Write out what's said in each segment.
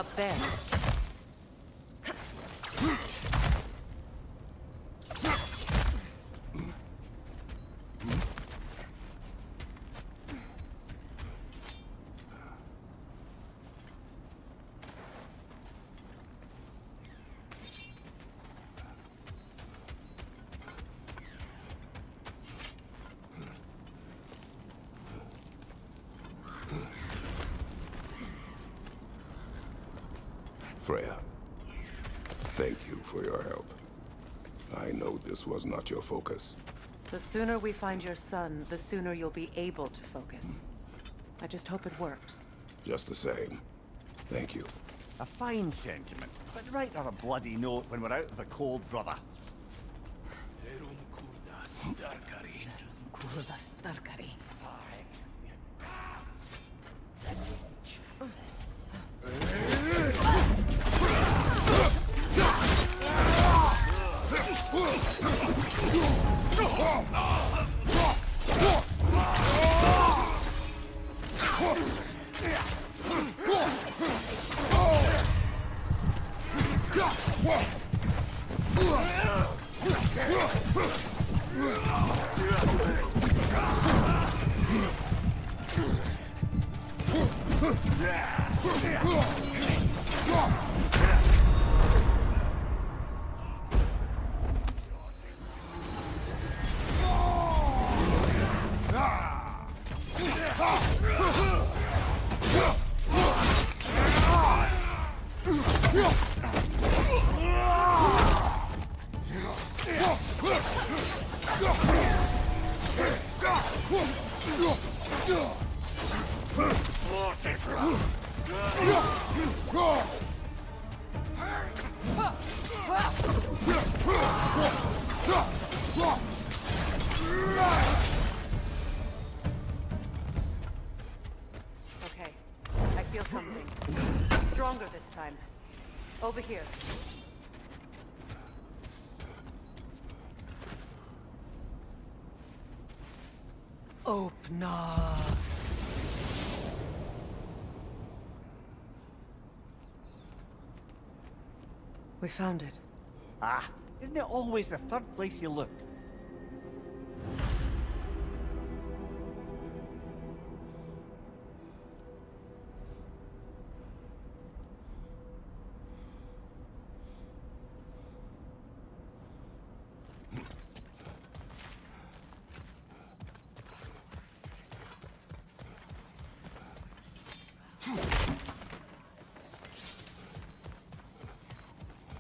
Up there. Freya, thank you for your help. I know this was not your focus. The sooner we find your son, the sooner you'll be able to focus. I just hope it works. Just the same, thank you. A fine sentiment, but write her a bloody note when we're out of the cold, brother. Okay, I feel something. Stronger this time. Over here. Open up. We found it. Ah, isn't it always the third place you look?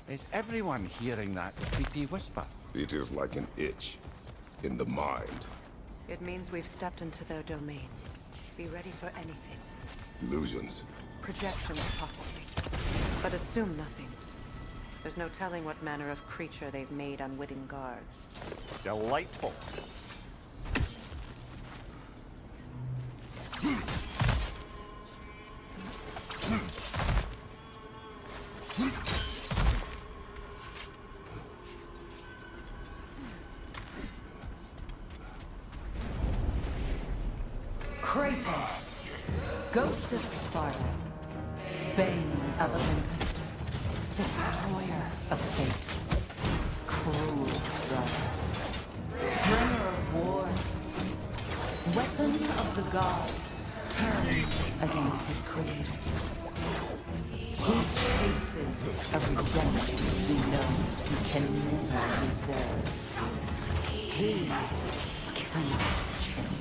Is everyone hearing that creepy whisper? It is like an itch in the mind. It means we've stepped into their domain. Be ready for anything. Illusions. Projections, possibly. But assume nothing. There's no telling what manner of creature they've made unwitting guards. Delightful. Kratos, Ghost of Sparta, Bane of Olympus, Destroyer of Fate, Cruel Strider, Bringer of War, Weapon of the Gods, turned against his creators. He faces a redemption he knows he can never deserve. He cannot change.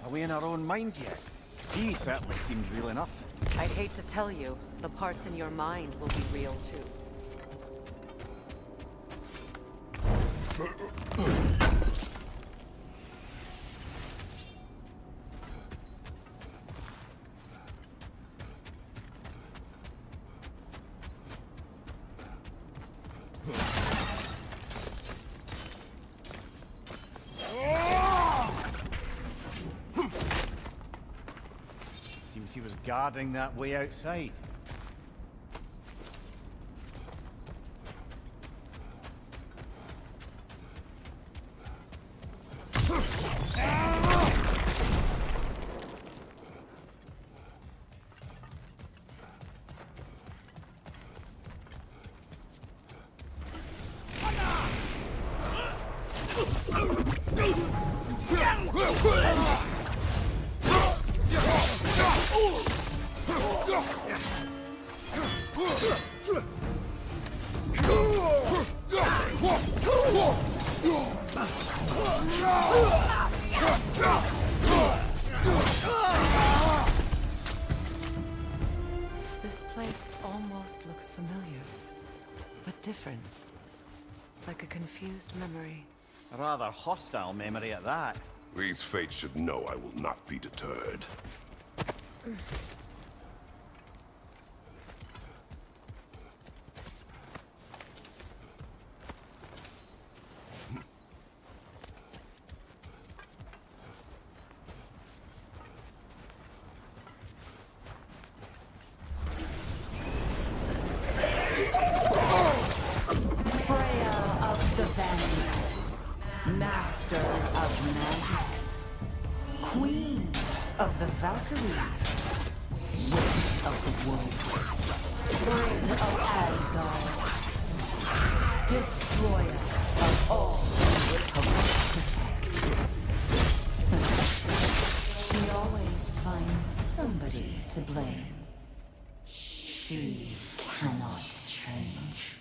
Are we in our own minds yet? He certainly seems real enough. I'd hate to tell you, the parts in your mind will be real too. guarding that way outside. This place almost looks familiar, but different. Like a confused memory. A rather hostile memory at that. These fates should know I will not be deterred. Master of magics, Queen of the Valkyries, Witch of the Woods, Spring of Asgard, Destroyer of all who protect. She always finds somebody to blame. She cannot change.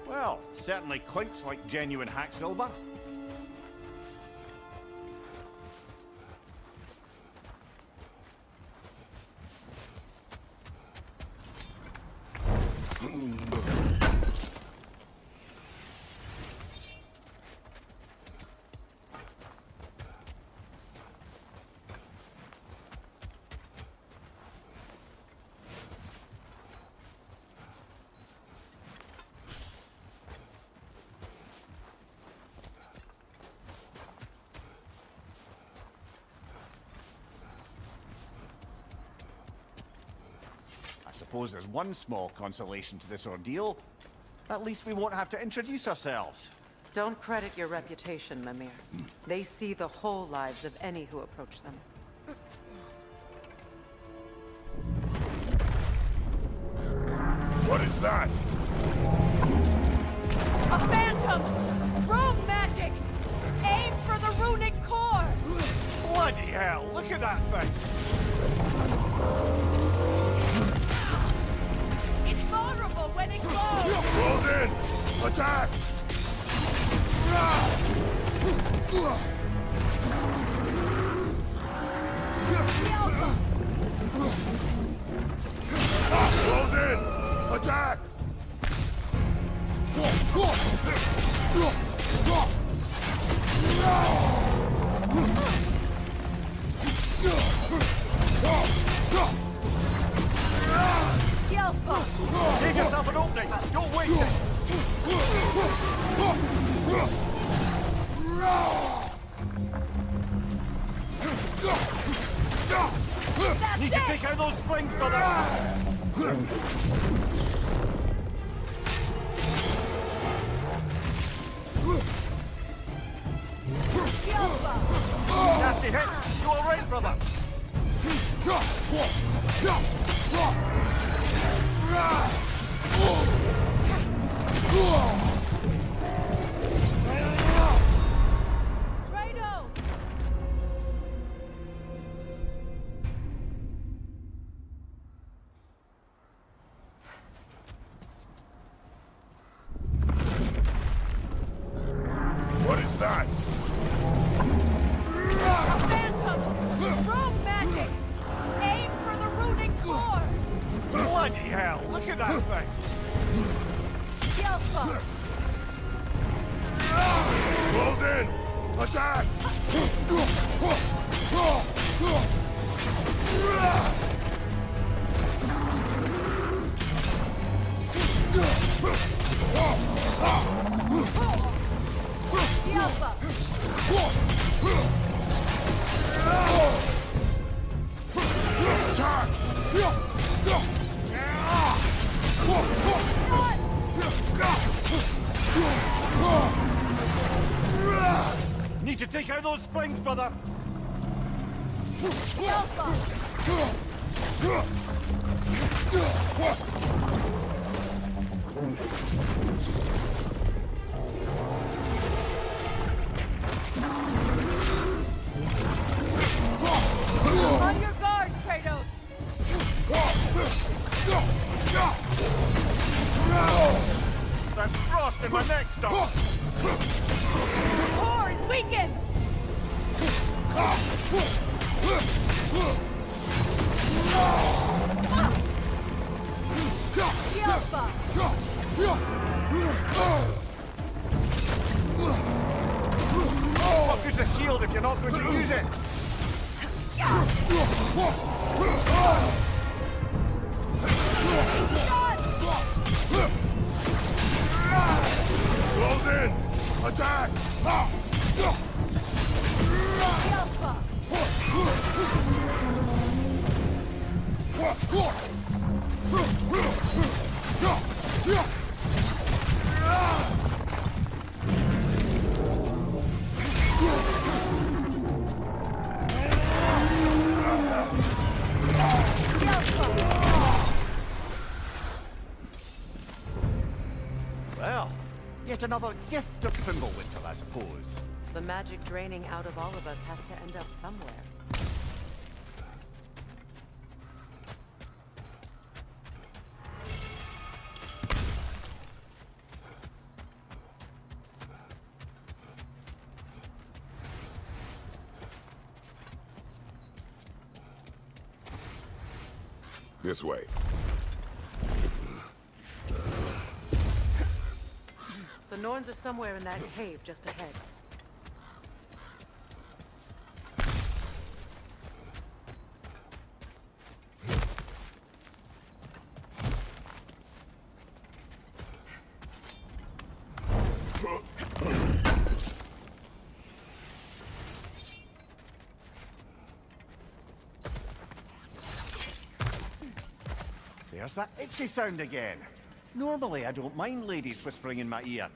Well, certainly clinks like genuine hack silver. I suppose there's one small consolation to this ordeal. At least we won't have to introduce ourselves. Don't credit your reputation, Mimir. They see the whole lives of any who approach them. What is that? A phantom! Rogue magic! Aim for the runic core! Bloody hell, look at that thing! It's vulnerable when it glows! Close in! Attack! Close in! Attack! Give yourself an opening! Don't waste it! Need to take out those springs, brother! Nasty hit! You alright, brother? Kratos! What is that? A phantom! Rogue magic! Aim for the runic core! Bloody hell! Look at that thing! Yelpa! Close in! Attack! Yelpa! Need to take out those springs, brother! Yelpa! On your guard, Kratos! That's frost in my neck, Doc! The core is weakened! Yelpa! What good's a shield if you're not going to use it? Close in! Attack! Yelpa! Well, yet another gift of Fimbulwinter, I suppose. The magic draining out of all of us has to end up somewhere. This way. The Norns are somewhere in that cave just ahead. There's that itchy sound again. Normally, I don't mind ladies whispering in my ear,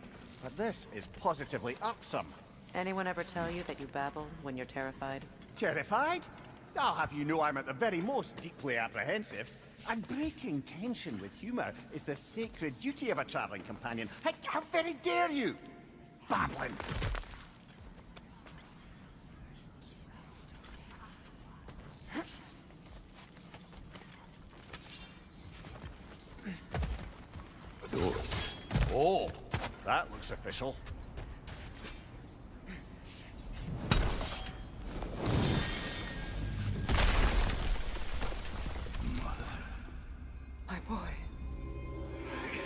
but this is positively irksome. Anyone ever tell you that you babble when you're terrified? Terrified? I'll have you know I'm at the very most deeply apprehensive. And breaking tension with humor is the sacred duty of a traveling companion. How very dare you? Babbling. A door. Oh, that looks official. My boy.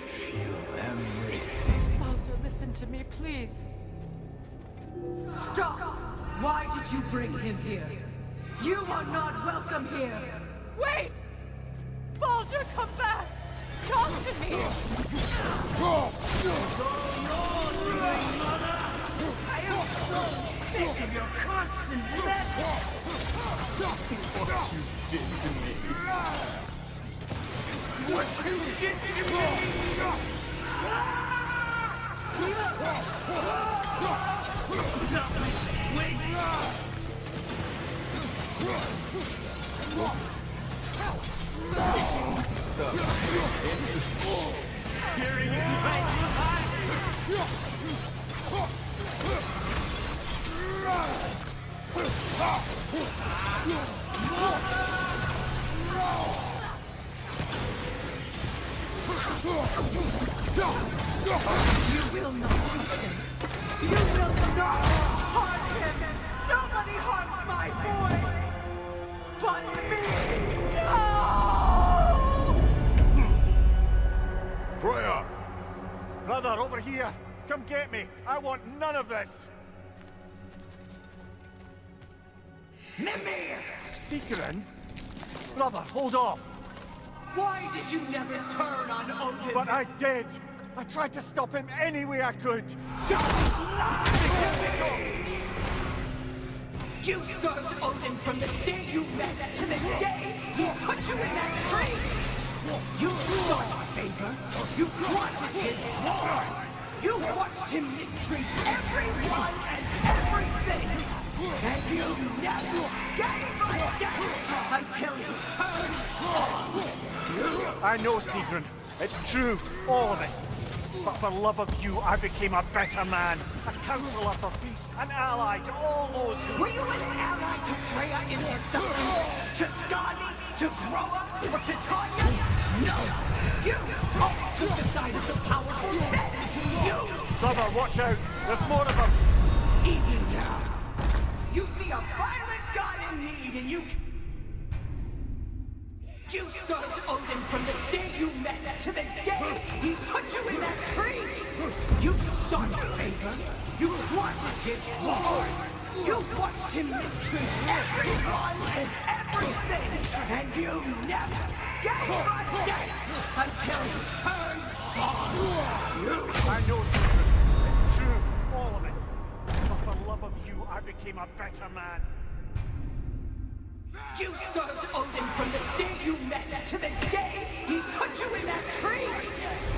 Feel everything. Baldur, listen to me, please. Stop! Why did you bring him here? You are not welcome here! Wait! Baldur, come back! Talk to me! I am so sick of your constant threats! What you did to me! What you did to me! Stop it! Wait! You will not touch him. You will not harm him. Nobody harms my boy. But me. No! Freya! Brother, over here! Come get me! I want none of this! Mimir! Seekerin? Brother, hold off! Why did you never turn on Odin? But I did! I tried to stop him any way I could! Don't lie to me! You served Odin from the day you met to the day he put you in that tree! You sought favor, you wanted his reward! You watched him mistreat everyone and everything! And you never gave a damn until you turned on you! I know, Seekerin. It's true, all of it. But for love of you, I became a better man. A counselor for peace, an ally to all those who... Were you an ally to Freya in her suffering? To Skadi? To Groa? Or to Tanya? No! You all took the side of the powerful men! You! Brother, watch out! There's more of them! Even now, you see a violent god in need and you served Odin from the day you met to the day he put you in that tree! You sought favor, you wanted his reward, you watched him mistreat everyone and everything, and you never gave a damn until you turned on you! I know, Seekerin. It's true, all of it. But for love of you, I became a better man. You served Odin from the day you met to the day he put you in that tree!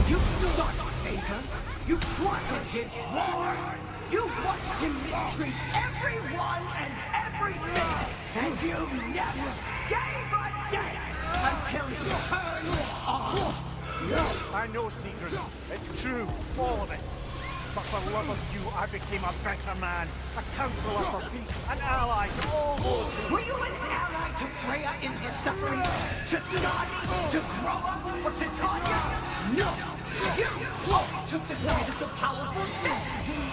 You sought favor, you wanted his reward, you watched him mistreat everyone and everything, and you never gave a damn until you turned on you! I know, Seekerin. It's true, all of it. But for love of you, I became a better man. A counselor for peace, an ally to all those who... Were you an ally to Freya in her suffering? To Skadi? To Groa? Or to Tanya? No! You all took the side of the powerful men!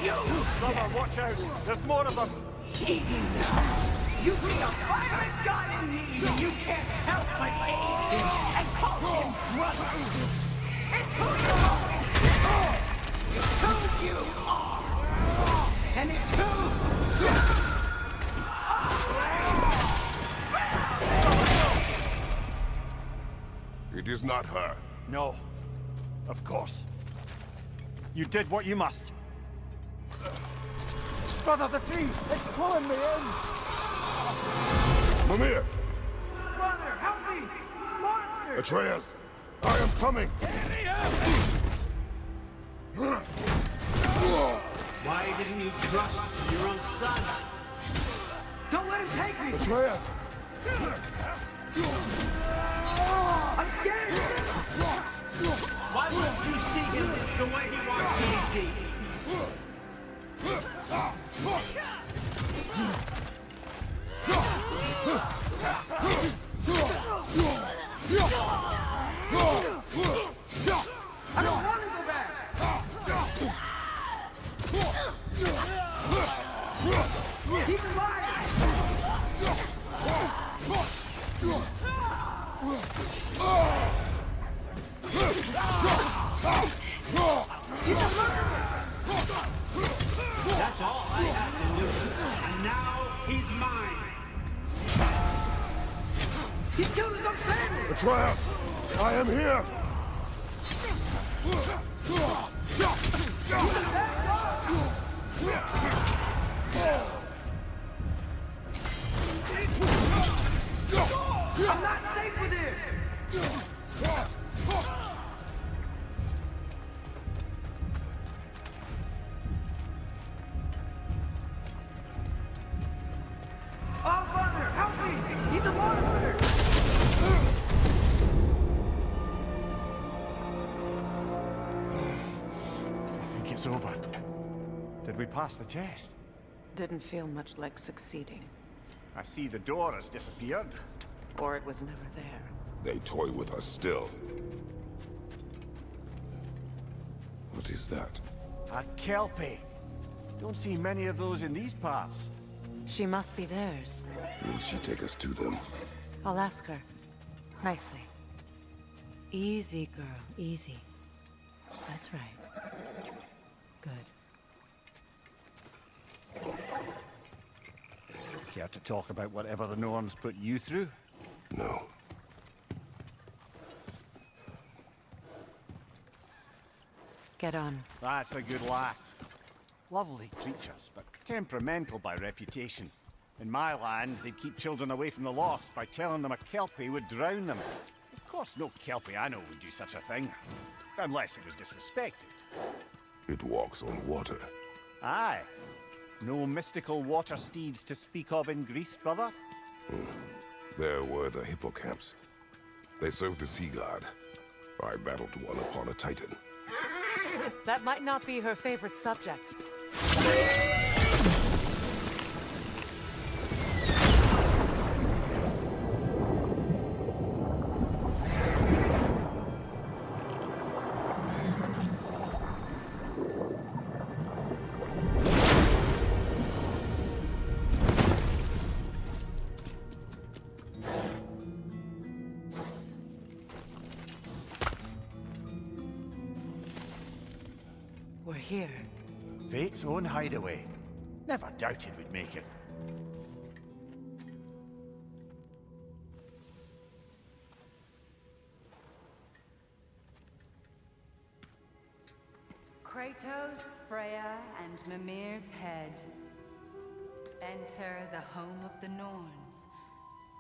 You! Brother, watch out! There's more of them! Even now, you see a violent god in need and you can't help but aid him and call him brother! It's who you always been! It's who you are! And it's who you are! It is not her. No. Of course. You did what you must. Brother, the tree! It's pulling me in! Mimir! Brother, help me! Monster! Atreus! I am coming! Why didn't you trust your own son? Don't let him take me! Atreus! I'm scared! Why wouldn't you see him the way he wants to be seen? I don't want to go back! Keep him alive! That's all I have to do. And now he's mine. He killed his own family! Atreus! I am here! I'm not safe with him! Oh, Father, help me! It's over. Did we pass the test? Didn't feel much like succeeding. I see the door has disappeared. Or it was never there. They toy with us still. What is that? A Kelpie. Don't see many of those in these parts. She must be theirs. Will she take us to them? I'll ask her. Nicely. Easy, girl. Easy. That's right. Good. Care to talk about whatever the Norns put you through? No. Get on. That's a good lass. Lovely creatures, but temperamental by reputation. In my land, they'd keep children away from the lost by telling them a Kelpie would drown them. Of course, no Kelpie I know would do such a thing. Unless it was disrespected. It walks on water. Aye. No mystical water steeds to speak of in Greece, brother? There were the hippocamps. They served the sea god. I battled one upon a titan. That might not be her favorite subject. We're here. Fate's own hideaway. Never doubted we'd make it. Kratos, Freya, and Mimir's head. Enter the home of the Norns.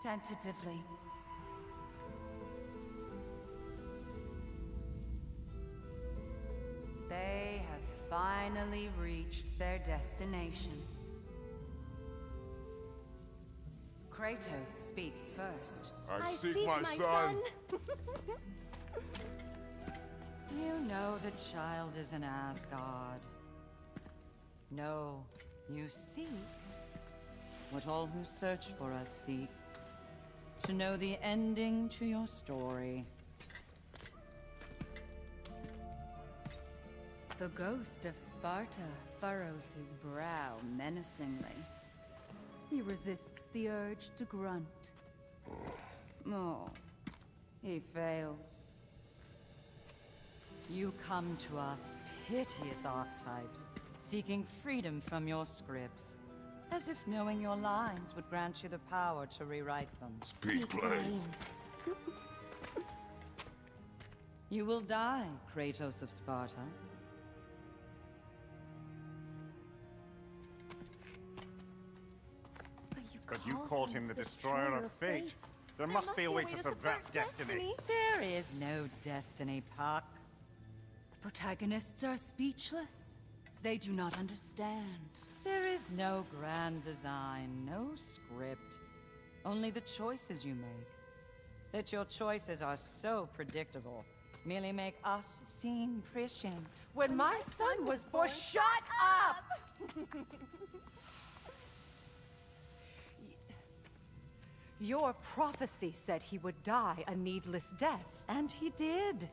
Tentatively. They have finally reached their destination. Kratos speaks first. I seek my son. You know the child is an Asgard. No, you seek what all who search for us seek. To know the ending to your story. The ghost of Sparta furrows his brow menacingly. He resists the urge to grunt. Oh, he fails. You come to us, piteous archetypes, seeking freedom from your scripts. As if knowing your lines would grant you the power to rewrite them. Speak plain. You will die, Kratos of Sparta. But you called him the destroyer of fate. There must be a way to subvert destiny. There is no destiny, Puck. The protagonists are speechless. They do not understand. There is no grand design, no script. Only the choices you make. That your choices are so predictable merely make us seem prescient. When my son was born, shut up! Your prophecy said he would die a needless death. And he did.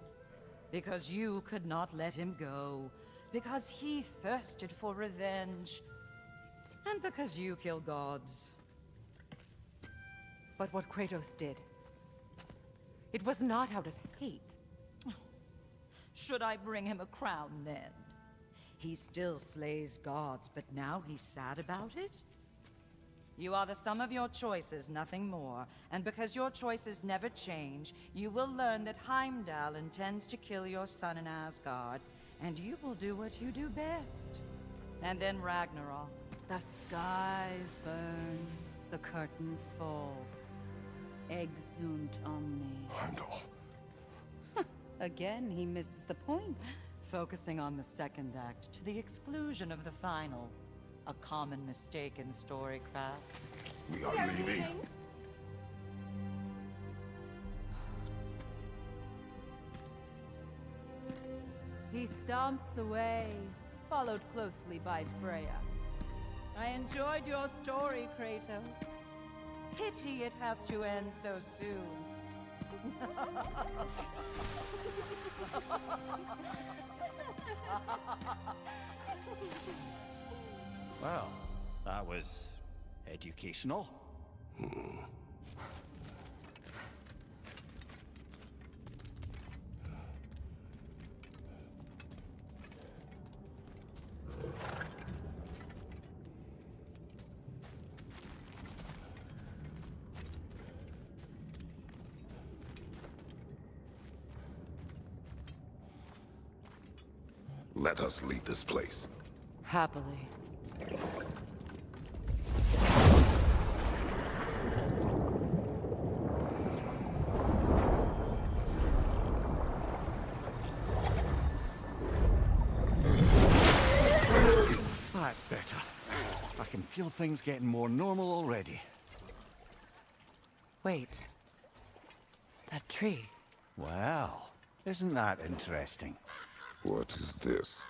Because you could not let him go. Because he thirsted for revenge. And because you kill gods. But what Kratos did, it was not out of hate. Should I bring him a crown then? He still slays gods, but now he's sad about it? You are the sum of your choices, nothing more. And because your choices never change, you will learn that Heimdall intends to kill your son in Asgard, and you will do what you do best. And then Ragnarok. The skies burn, the curtains fall. Exunt omnes. Heimdall. Again, he misses the point. Focusing on the second act to the exclusion of the final. A common mistake in storycraft. We are leaving. He stomps away, followed closely by Freya. I enjoyed your story, Kratos. Pity it has to end so soon. Well, that was educational. Let us leave this place. Happily. That's better. I can feel things getting more normal already. Wait. That tree. Well, isn't that interesting? What is this?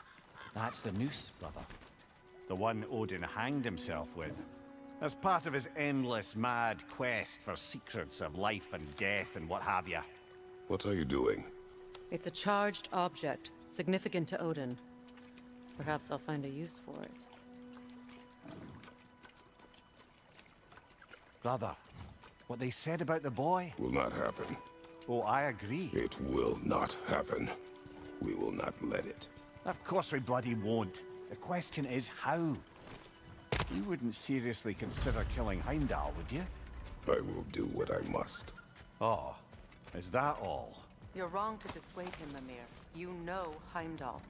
That's the noose, brother. The one Odin hanged himself with. As part of his endless, mad quest for secrets of life and death and what have you. What are you doing? It's a charged object, significant to Odin. Perhaps I'll find a use for it. Brother, what they said about the boy? Will not happen. Oh, I agree. It will not happen. We will not let it. Of course we bloody won't. The question is how. You wouldn't seriously consider killing Heimdall, would you? I will do what I must. Oh, is that all? You're wrong to dissuade him, Mimir. You know Heimdall.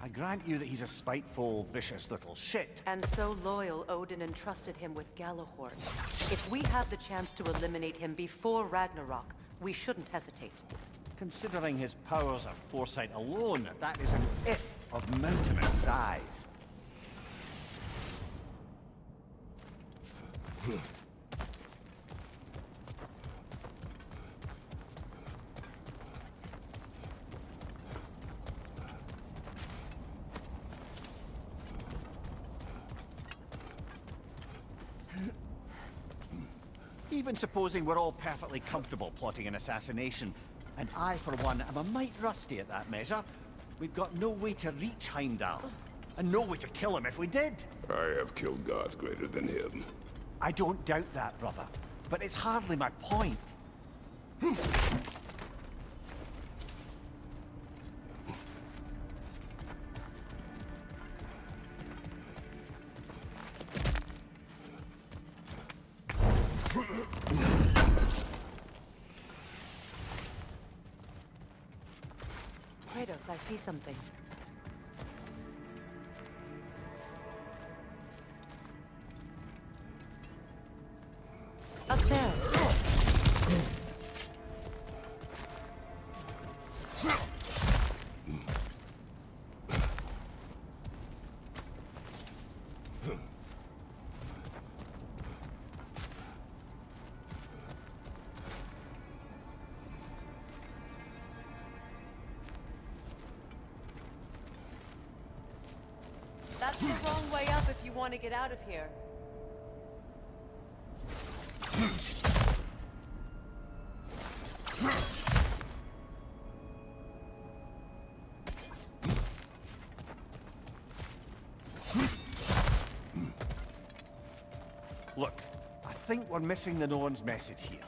I grant you that he's a spiteful, vicious little shit. And so loyal, Odin entrusted him with Galahorn. If we have the chance to eliminate him before Ragnarok, we shouldn't hesitate. Considering his powers of foresight alone, that is an if of mountainous size. Even supposing we're all perfectly comfortable plotting an assassination, and I, for one, am a mite rusty at that measure, we've got no way to reach Heimdall, and no way to kill him if we did. I have killed gods greater than him. I don't doubt that, brother, but it's hardly my point. Kratos, I see something. Up there. That's the wrong way up if you want to get out of here. Look, I think we're missing the Norns' message here.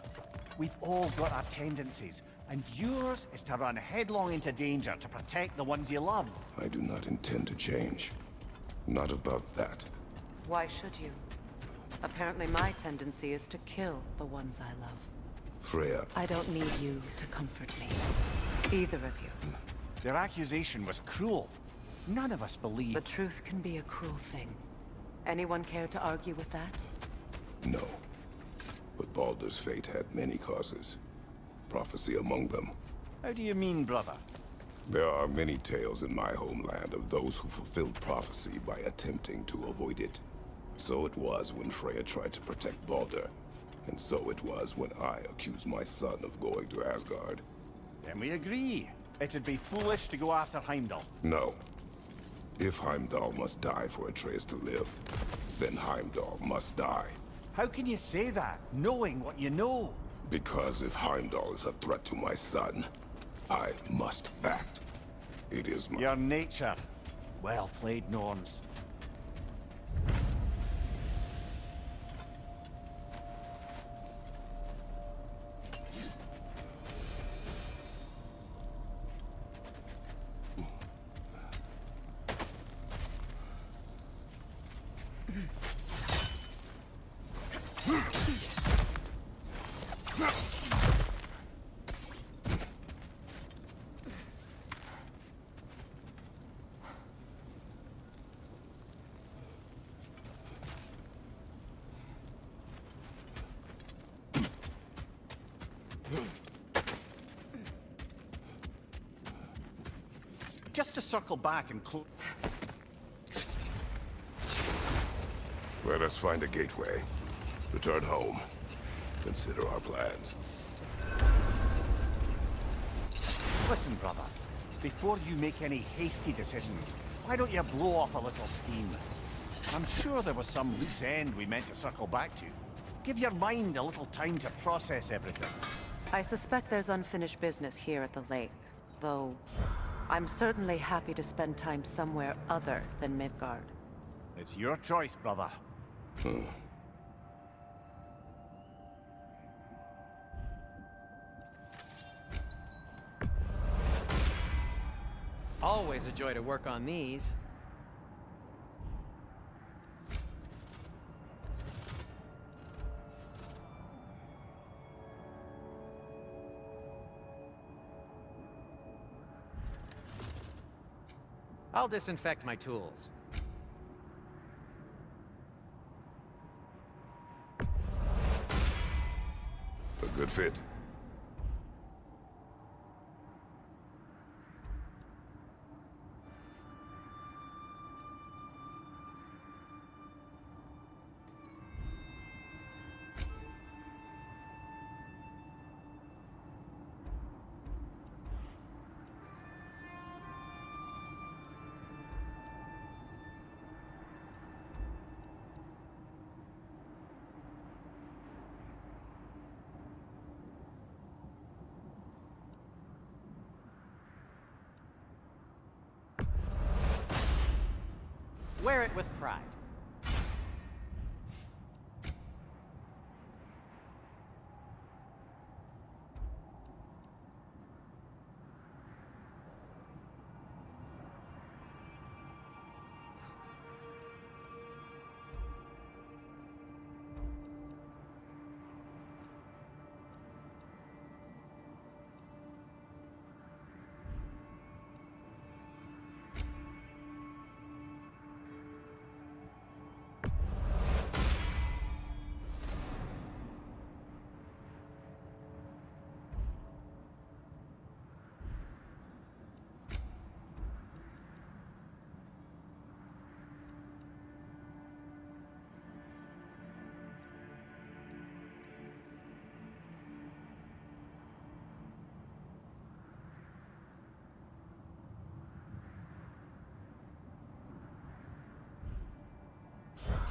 We've all got our tendencies, and yours is to run headlong into danger to protect the ones you love. I do not intend to change. Not about that. Why should you? Apparently my tendency is to kill the ones I love. Freya, I don't need you to comfort me. Either of you. Their accusation was cruel. None of us believe... The truth can be a cruel thing. Anyone care to argue with that? no. But Baldur's fate had many causes. Prophecy among them. How do you mean, brother? There are many tales in my homeland of those who fulfilled prophecy by attempting to avoid it. So it was when Freya tried to protect Baldur. And so it was when I accused my son of going to Asgard. Then we agree. It'd be foolish to go after Heimdall. No. If Heimdall must die for Atreus to live, then Heimdall must die. How can you say that, knowing what you know? Because if Heimdall is a threat to my son, I must act. It is my... Your nature. Well played, Norns. Just to circle back and close... Let us find a gateway. Return home. Consider our plans. Listen, brother. Before you make any hasty decisions, why don't you blow off a little steam? I'm sure there was some loose end we meant to circle back to. Give your mind a little time to process everything. I suspect there's unfinished business here at the lake, though I'm certainly happy to spend time somewhere other than Midgard. It's your choice, brother. Always a joy to work on these. I'll disinfect my tools. A good fit. Wear it with pride.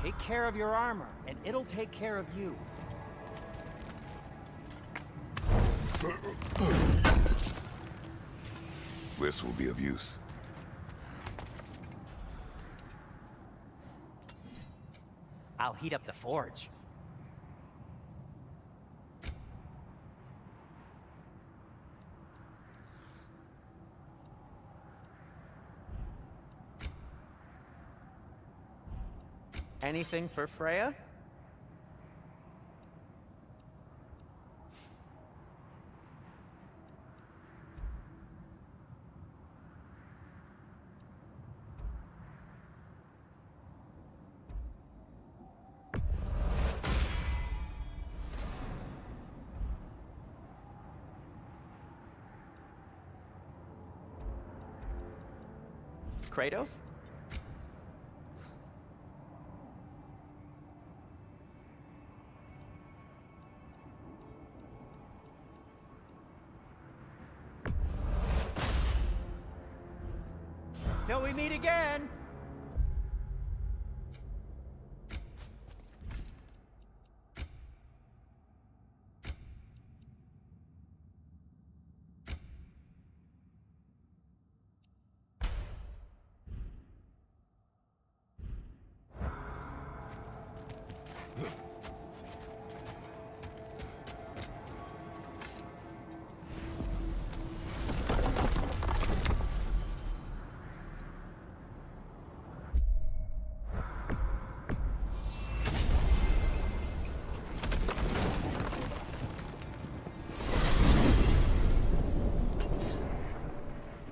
Take care of your armor, and it'll take care of you. This will be of use. I'll heat up the forge. Anything for Freya? Kratos? Till we meet again!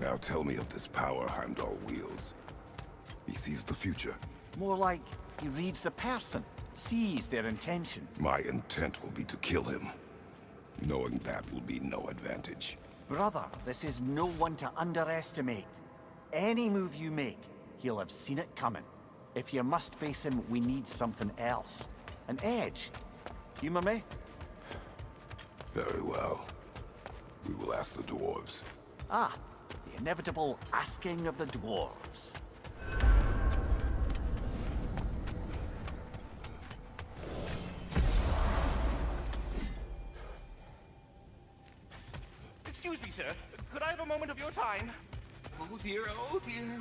Now tell me of this power Heimdall wields. He sees the future. More like he reads the person, sees their intention. My intent will be to kill him. Knowing that will be no advantage. Brother, this is no one to underestimate. Any move you make, he'll have seen it coming. If you must face him, we need something else. An edge. Humor me? Very well. We will ask the dwarves. Ah, the inevitable asking of the dwarves. Excuse me, sir. Could I have a moment of your time? Oh dear,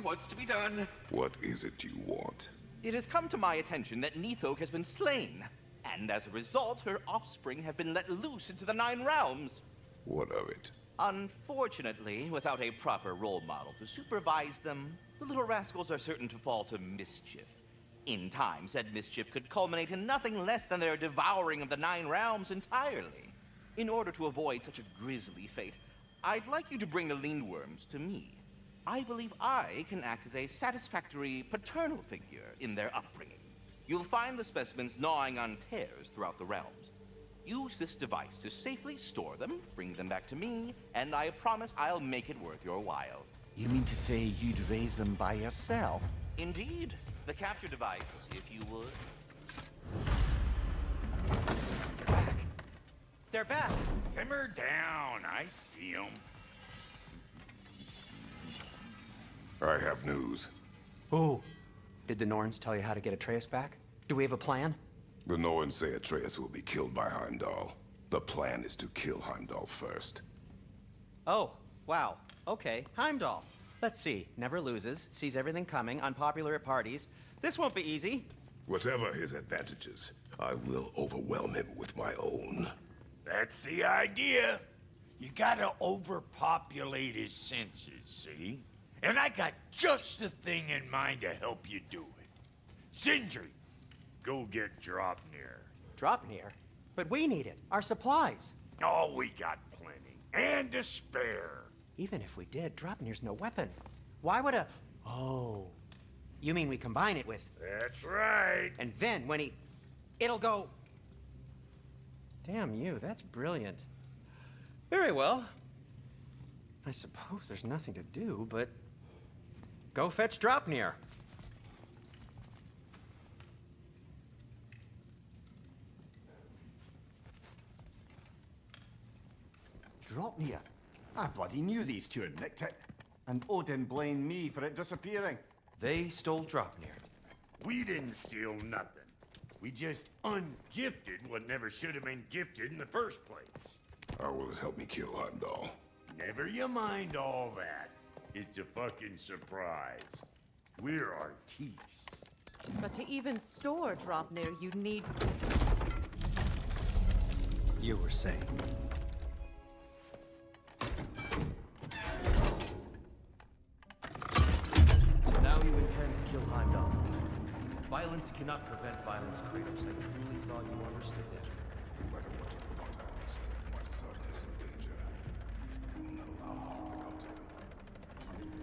what's to be done? What is it you want? It has come to my attention that Nithog has been slain, and as a result, her offspring have been let loose into the Nine Realms. What of it? Unfortunately, without a proper role model to supervise them, the little rascals are certain to fall to mischief. In time, said mischief could culminate in nothing less than their devouring of the Nine Realms entirely. In order to avoid such a grisly fate, I'd like you to bring the Lindworms to me. I believe I can act as a satisfactory paternal figure in their upbringing. You'll find the specimens gnawing on tears throughout the realms. Use this device to safely store them, bring them back to me, and I promise I'll make it worth your while. You mean to say you'd raise them by yourself? Indeed. The capture device, if you would. They're back. Simmer down. I see them. I have news. Oh, did the Norns tell you how to get Atreus back? Do we have a plan? The Norns say Atreus will be killed by Heimdall. The plan is to kill Heimdall first. Oh, wow. Okay, Heimdall. Let's see. Never loses, sees everything coming, unpopular at parties. This won't be easy. Whatever his advantages, I will overwhelm him with my own. That's the idea. You gotta overpopulate his senses, see? And I got just the thing in mind to help you do it. Sindri, go get Draupnir. Draupnir? But we need it. Our supplies. Oh, we got plenty. And to spare. Even if we did, Draupnir's no weapon. Why would a... Oh. You mean we combine it with... That's right. And then when he... It'll go... Damn you, that's brilliant. Very well. I suppose there's nothing to do, but... Go fetch Draupnir. Draupnir? I bloody knew these two had nicked it. And Odin blamed me for it disappearing. They stole Draupnir. We didn't steal nothing. We just ungifted what never should have been gifted in the first place. How will it help me kill Heimdall? Never you mind all that. It's a fucking surprise. We're artistes. But to even store Draupnir, you'd need... You were saying. Now you intend to kill Heimdall. Violence cannot prevent violence, Kratos. I truly thought you understood that. No matter what you thought I understood, my son is in danger. I will not allow harm to come to him.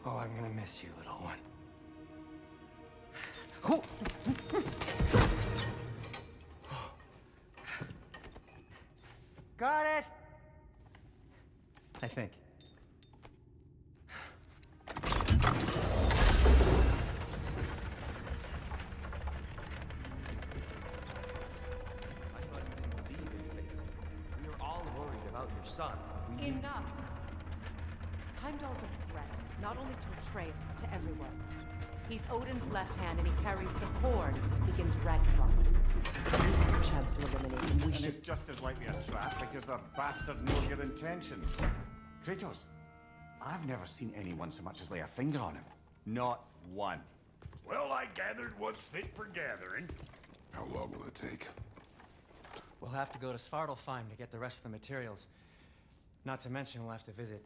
Oh, I'm gonna miss you, little one. Got it! I think. I thought you didn't believe in fate. We were all worried about about your son. Enough! Heimdall's a threat, not only to Atreus, but to everyone. He's Odin's left hand, and he carries the Horde that begins Ragnarok. We have a chance to eliminate him. We And should... it's just as likely a trap because the bastard knows your intentions. Kratos, I've never seen anyone so much as lay a finger on him. Not one. Well, I gathered what's fit for gathering. How long will it take? We'll have to go to Svartalfheim to get the rest of the materials. Not to mention we'll have to visit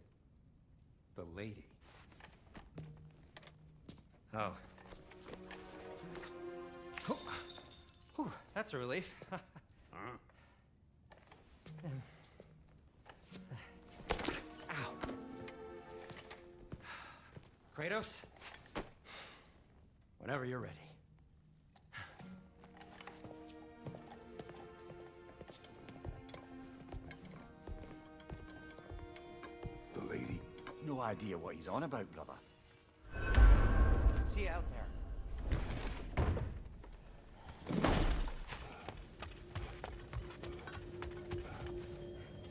the lady. Oh. Whew, that's a relief. Ow. Kratos? Whenever you're ready. The lady? No idea what he's on about, brother. See you out there.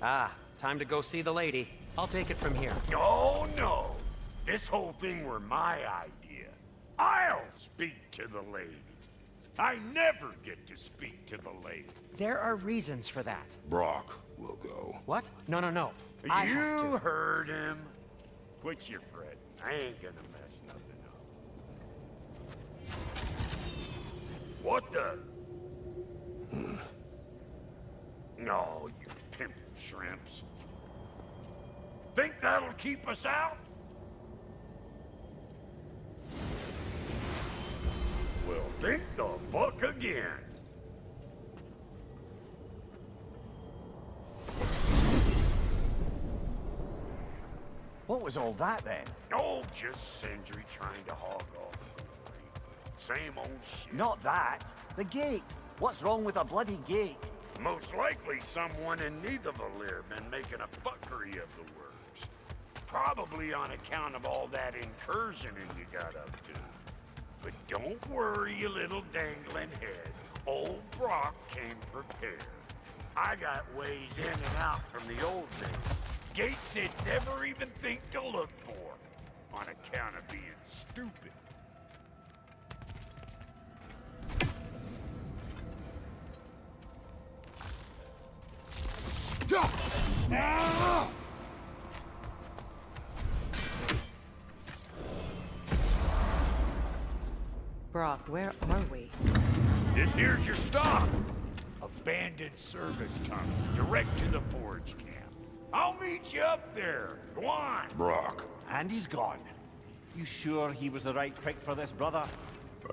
Ah, time to go see the lady. I'll take it from here. Oh, no. This whole thing were my idea. I'll speak to the lady. I never get to speak to the lady. There are reasons for that. Brock will go. What? No, no, no. I have You to. heard him. Quit your fretting. I ain't gonna mess nothing up. What the? No, you pimpin' shrimps. Think that'll keep us out? Well, think the fuck again. What was all that then? Oh, just Sindri trying to hog off the glory. Same old shit. Not that. The gate. What's wrong with a bloody gate? Most likely someone in Nidavellir been making a fuckery of the works. Probably on account of all that incursioning you got up to. But don't worry, you little dangling head. Old Brock came prepared. I got ways in and out from the old days. Gates they'd never even think to look for, on account of being stupid. Brock, where are we? This here's your stop. Abandoned service tunnel, direct to the forge camp. I'll meet you up there. Go on. Brock. And he's gone. You sure he was the right pick for this, brother?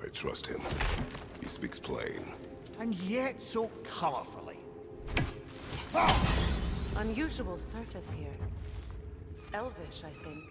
I trust him. He speaks plain. And yet so colorfully. Unusual surface here. Elvish, I think.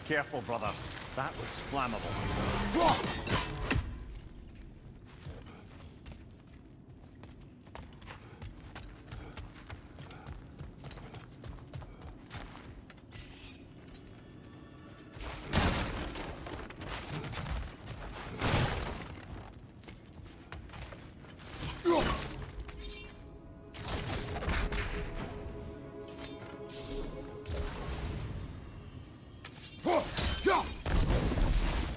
Careful, brother. That looks flammable.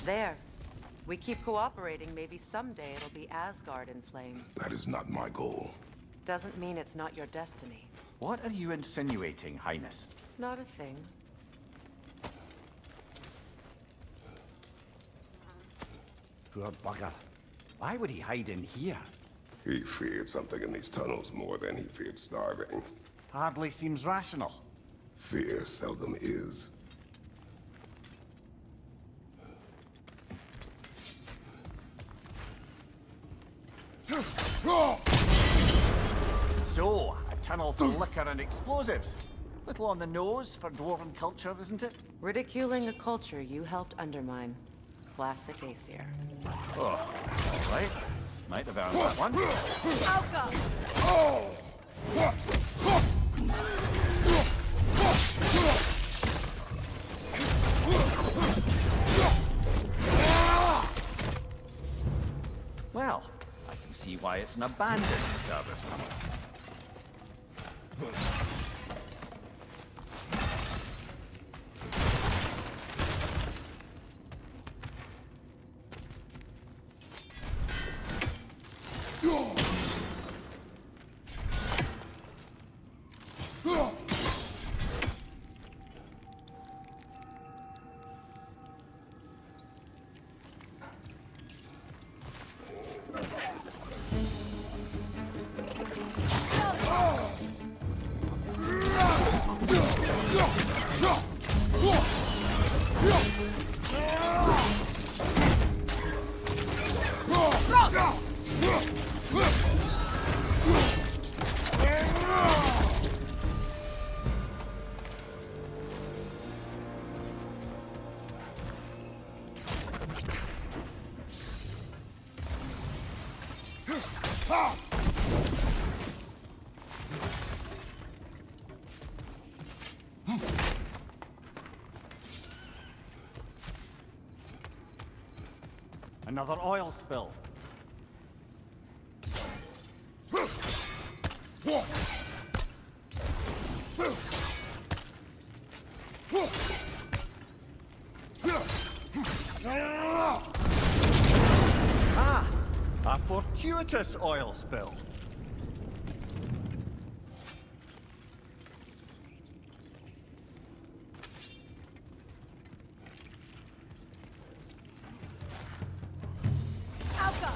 There. We keep cooperating, maybe someday it'll be Asgard in flames. That is not my goal. Doesn't mean it's not your destiny. What are you insinuating, Highness? Not a thing. Poor bugger. Why would he hide in here? He feared something in these tunnels more than he feared starving. Hardly seems rational. Fear seldom is. So, a tunnel for liquor and explosives. Little on the nose for dwarven culture, isn't it? Ridiculing a culture you helped undermine. Classic Aesir. Oh, all right. Might have earned that one. Alka! Well, I can see why it's an abandoned service tunnel. Another oil spill. Ah, a fortuitous oil spill. Alka!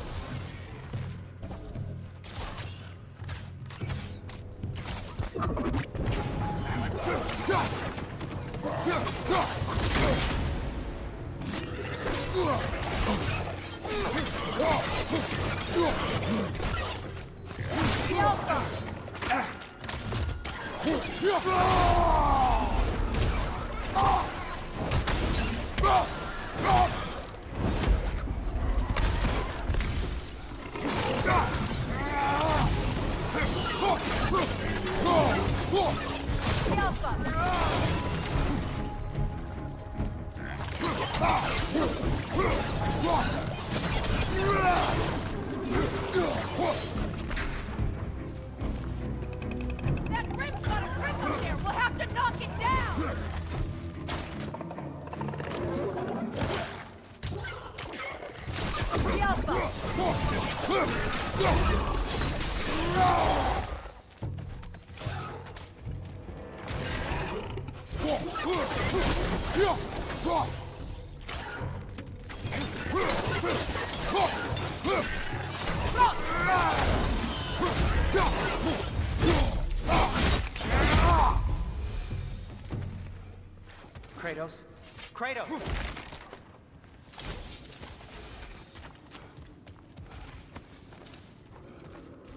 That rim's got a cripple here! We'll have to knock it down! The Kratos? Kratos!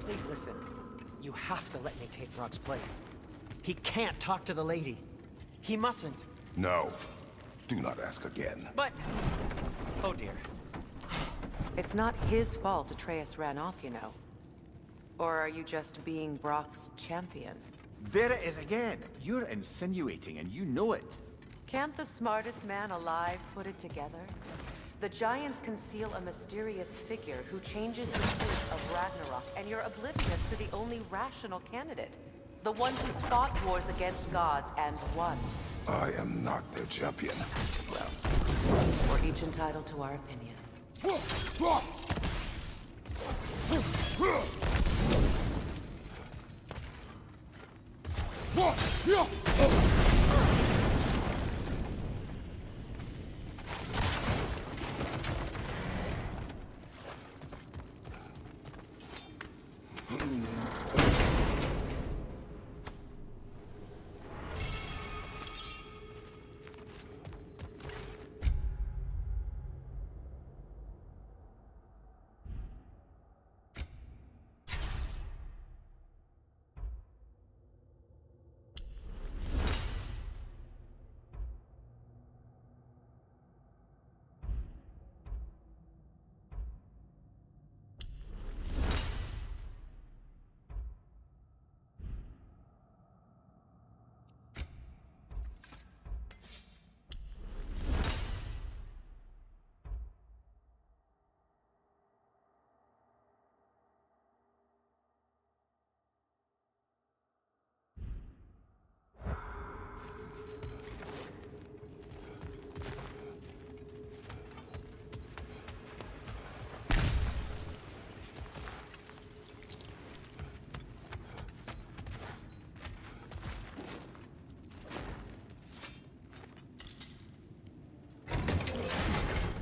Please listen. You have to let me take Rock's place. He can't talk to the lady. He mustn't. No. Do not ask again. But... Oh dear. It's not his fault Atreus ran off, you know. Or are you just being Brock's champion? There it is again. You're insinuating and you know it. Can't the smartest man alive put it together? The Giants conceal a mysterious figure who changes the fate of Ragnarok, and you're oblivious to the only rational candidate. The one who's fought wars against gods and won. I am not their champion. We're each entitled to our opinion.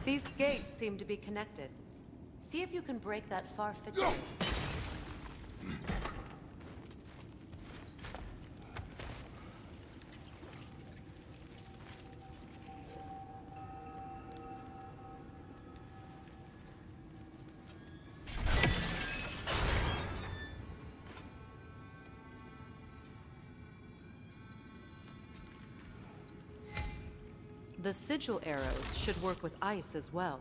These gates seem to be connected. See if you can break that far-fetched... The sigil arrows should work with ice as well.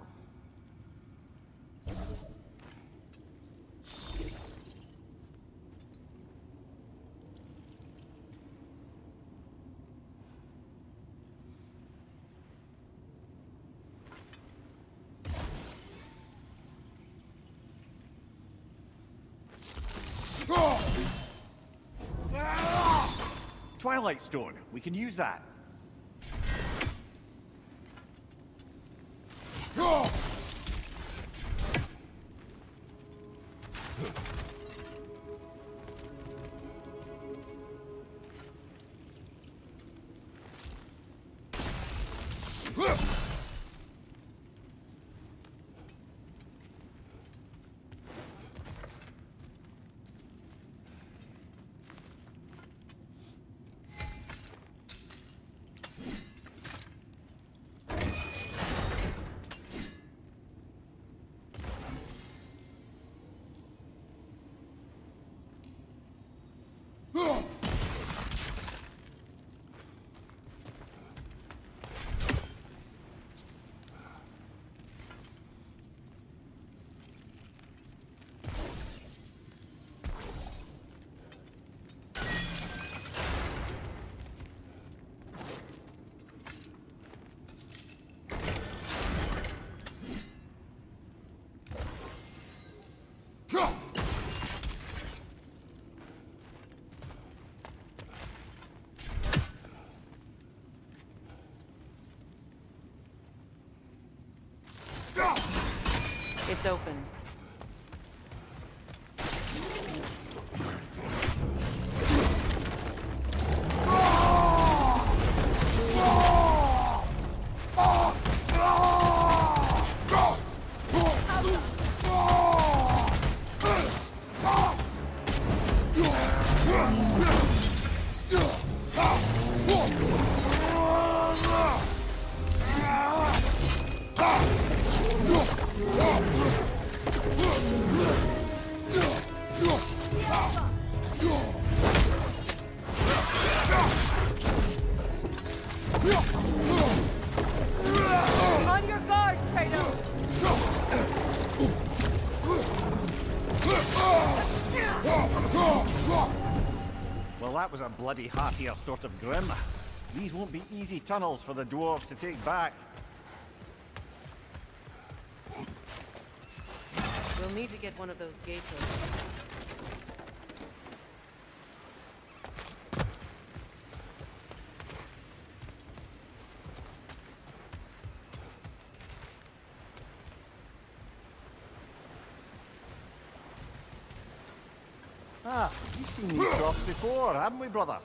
Twilight Stone. We can use that. It's open. On your guard, Kratos! Well, that was a bloody heartier sort of grim. These won't be easy tunnels for the dwarves to take back. We'll need to get one of those gates open. Ah, we've seen these drops before, haven't we, brother?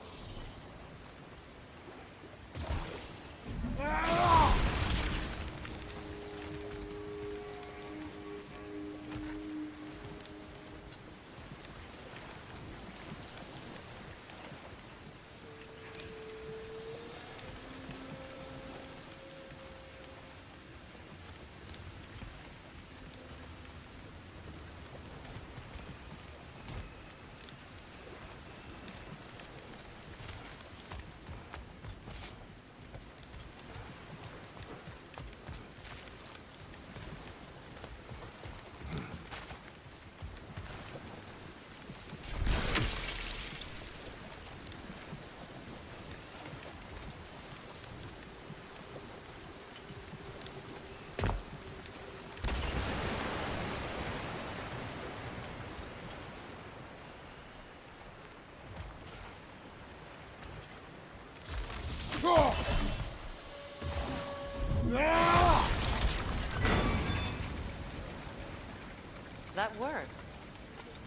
That worked.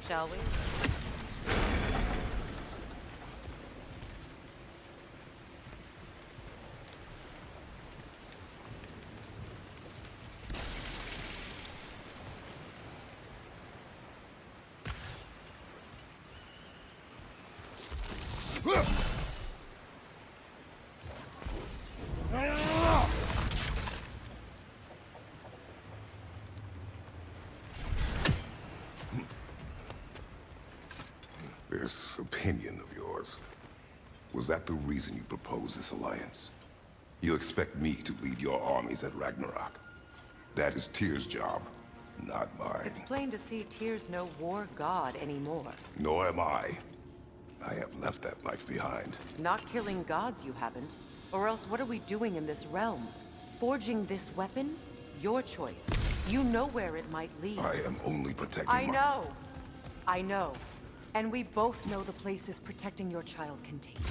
Shall we? This opinion of yours, was that the reason you proposed this alliance? You expect me to lead your armies at Ragnarok? That is Tyr's job, not mine. It's plain to see Tyr's no war god anymore. Nor am I. I have left that life behind. Not killing gods, you haven't. Or else what are we doing in this realm? Forging this weapon? Your choice. You know where it might lead. I am only protecting I know. I know. And we both know the places protecting your child can take you.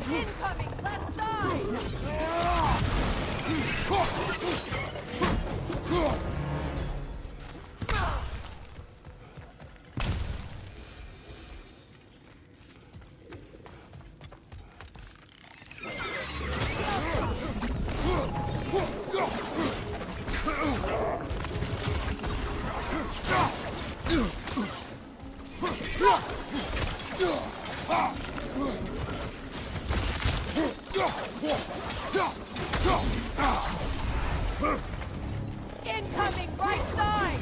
Incoming, left side! Incoming, right side!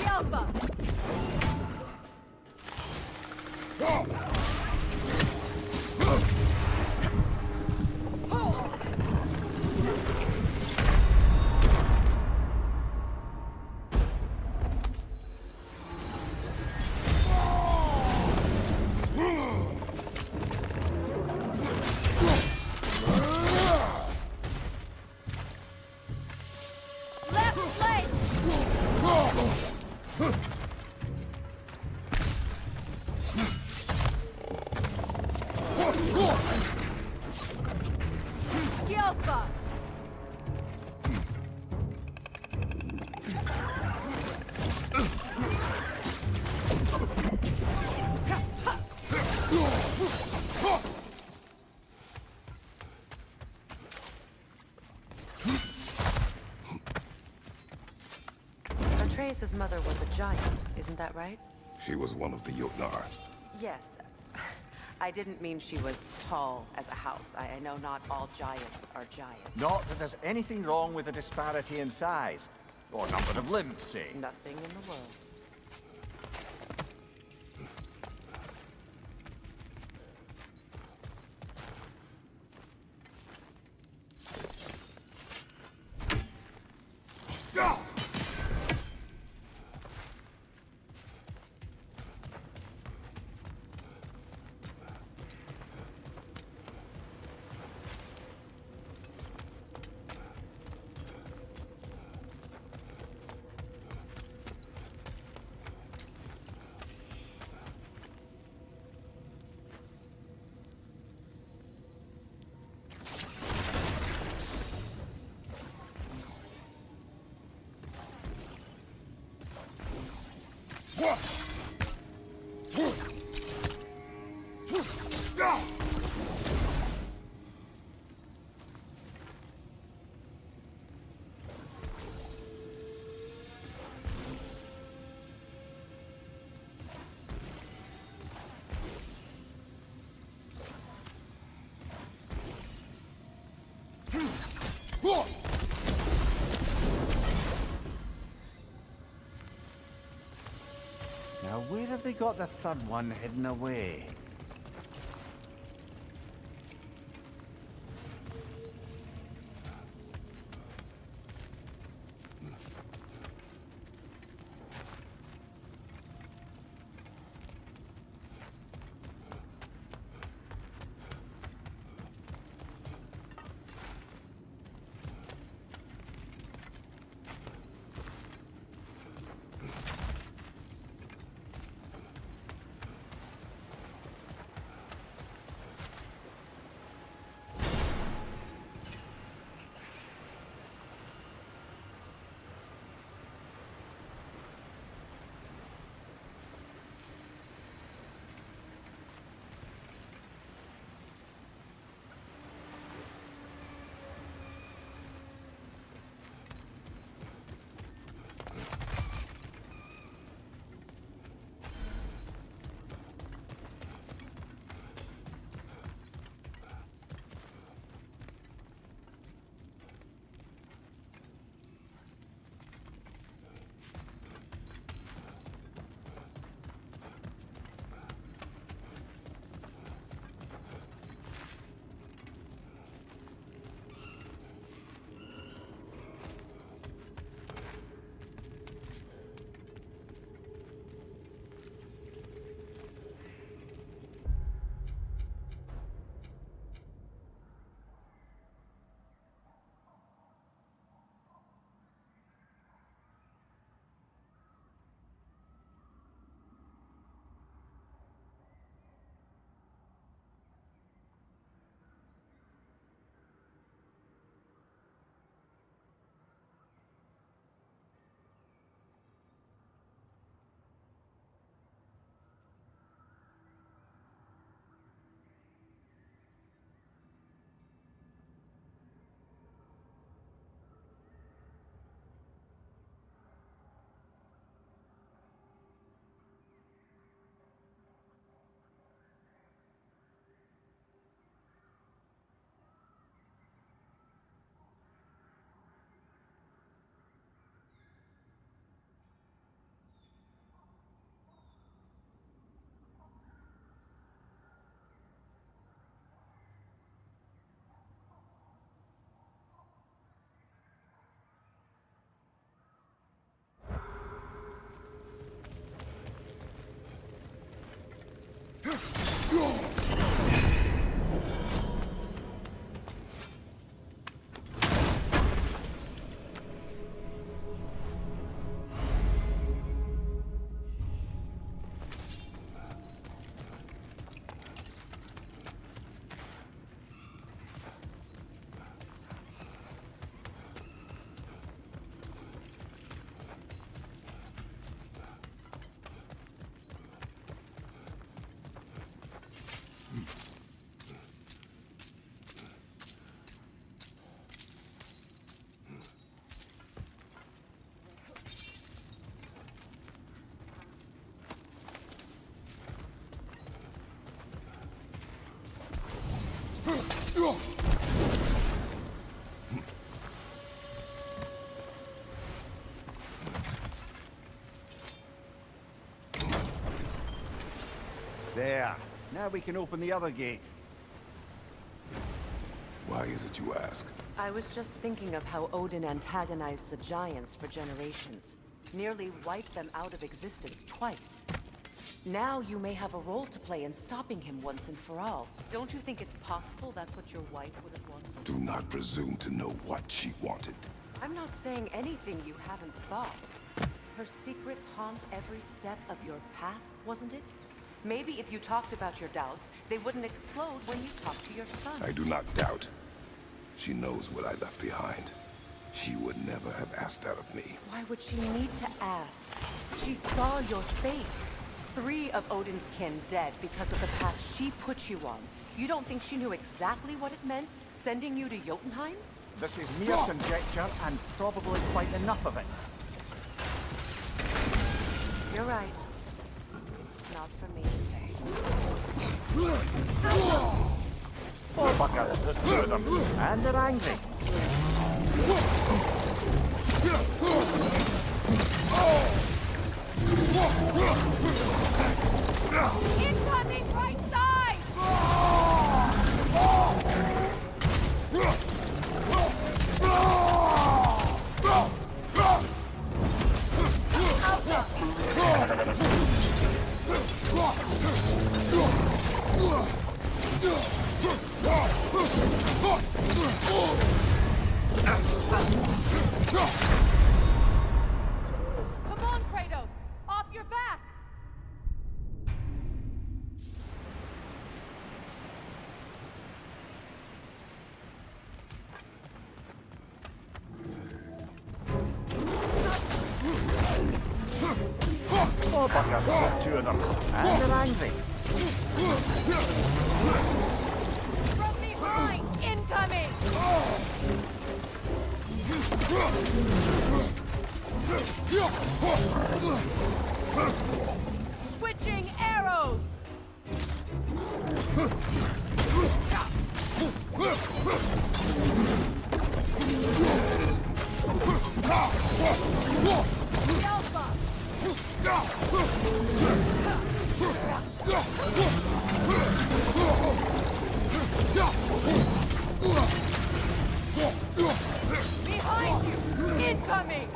Alpha! Left flank! Alpha! Atreus' mother was a giant, isn't that right? She was one of the Jotnar. Yes. I didn't mean she was tall as a house. I know not all giants are giants. Not that there's anything wrong with the disparity in size. Or number of limbs, say. Nothing in the world. Now, where have they got the third one hidden away? There. Now we can open the other gate. Why is it you ask? I was just thinking of how Odin antagonized the giants for generations. Nearly wiped them out of existence twice. Now you may have a role to play in stopping him once and for all. Don't you think it's possible that's what your wife would have wanted? Do not presume to know what she wanted. I'm not saying anything you haven't thought. Her secrets haunt every step of your path, wasn't it? Maybe if you talked about your doubts, they wouldn't explode when you talked to your son. I do not doubt. She knows what I left behind. She would never have asked that of me. Why would she need to ask? She saw your fate. 3 of Odin's kin dead because of the path she put you on. You don't think she knew exactly what it meant, sending you to Jotunheim? This is mere conjecture, and probably quite enough of it. You're right. Not for me to say. Oh, bugger, there's 2 of them, and they're angry. Incoming right side! Come on, Kratos! Off your back! Oh, bugger, there's 2 of them, and they're angry. From behind! Incoming! Switching arrows! Behind you! Incoming!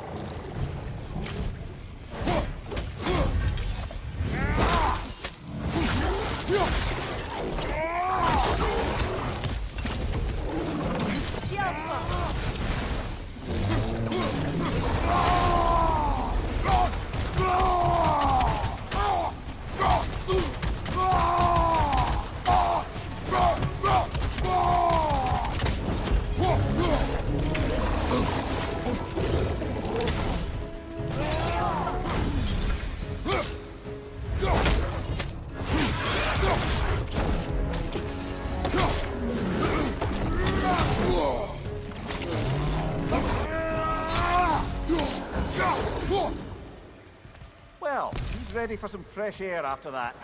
Well, he's ready for some fresh air after that.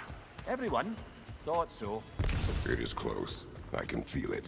Everyone thought so. It is close. I can feel it.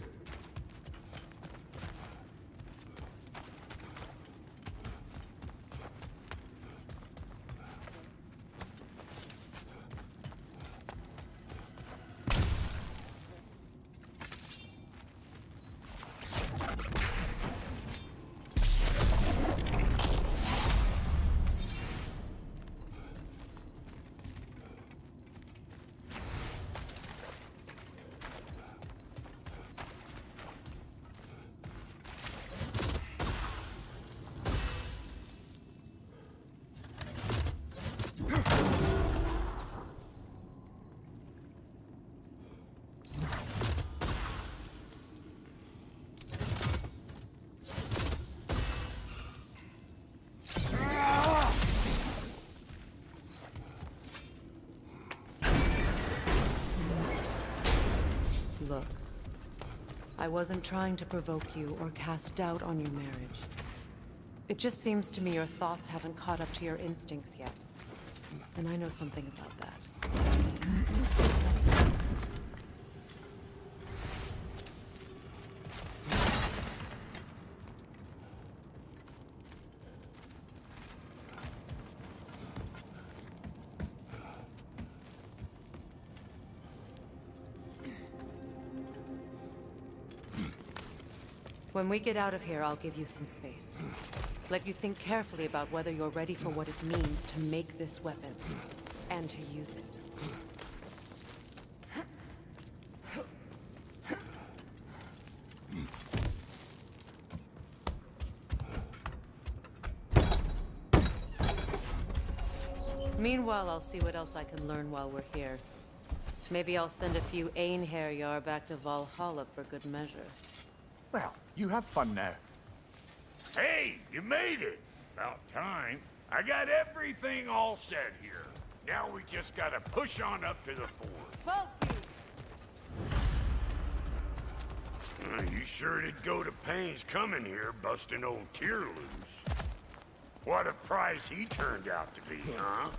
Look, I wasn't trying to provoke you or cast doubt on your marriage. It just seems to me your thoughts haven't caught up to your instincts yet. And I know something about that. When we get out of here, I'll give you some space. Let you think carefully about whether you're ready for what it means to make this weapon, and to use it. Meanwhile, I'll see what else I can learn while we're here. Maybe I'll send a few Einherjar back to Valhalla for good measure. Well, you have fun now. Hey, you made it! About time. I got everything all set here. Now we just gotta push on up to the fort. You sure did go to pains coming here, busting old Tyr loose. What a prize he turned out to be, huh?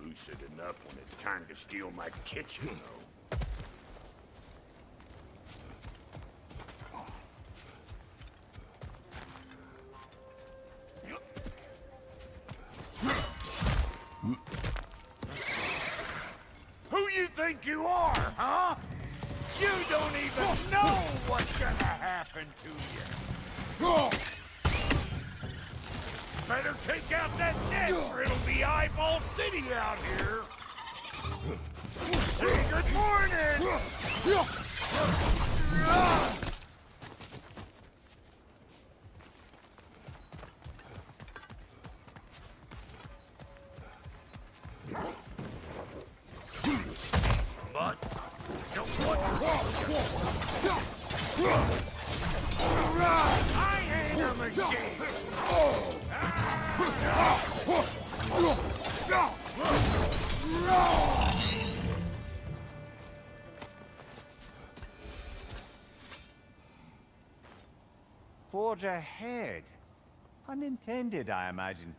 Lucid enough when it's time to steal my kitchen, though. Who you think you are, huh? You don't even know what's gonna happen to you. Better take out that net or it'll be Eyeball City out here. Say good morning! But don't want I ain't a machine! Forge ahead. Unintended, I imagine.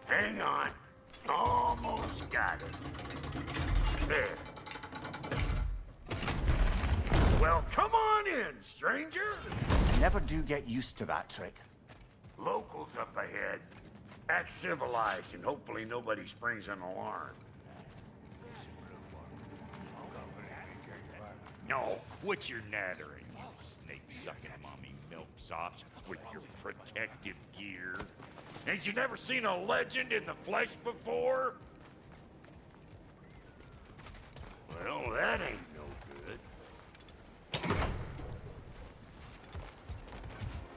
Hang on. Almost got it. There. Well, come on in, stranger. Never do get used to that trick. Locals up ahead. Act civilized and hopefully nobody springs an alarm. No, quit your nattering, you snake-sucking mommy milksops with your protective gear. Ain't you never seen a legend in the flesh before? Well, that ain't no good.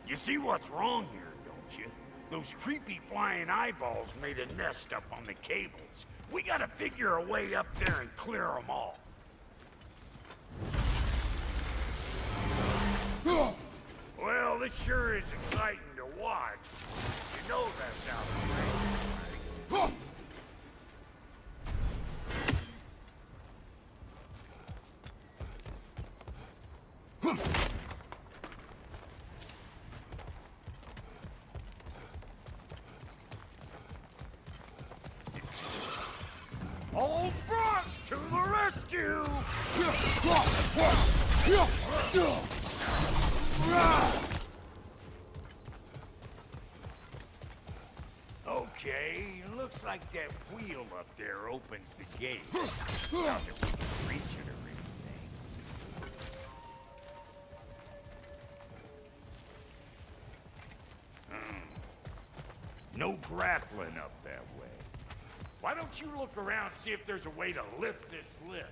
You see what's wrong here, don't you? Those creepy flying eyeballs made a nest up on the cables. We gotta figure a way up there and clear them all. Well, this sure is exciting to watch. You know that's out of range, right? Old Brock to the rescue! Okay, looks like that wheel up there opens the gate. Not that we can reach it or anything. grappling up that way. Why don't you look around, see if there's a way to lift this lift?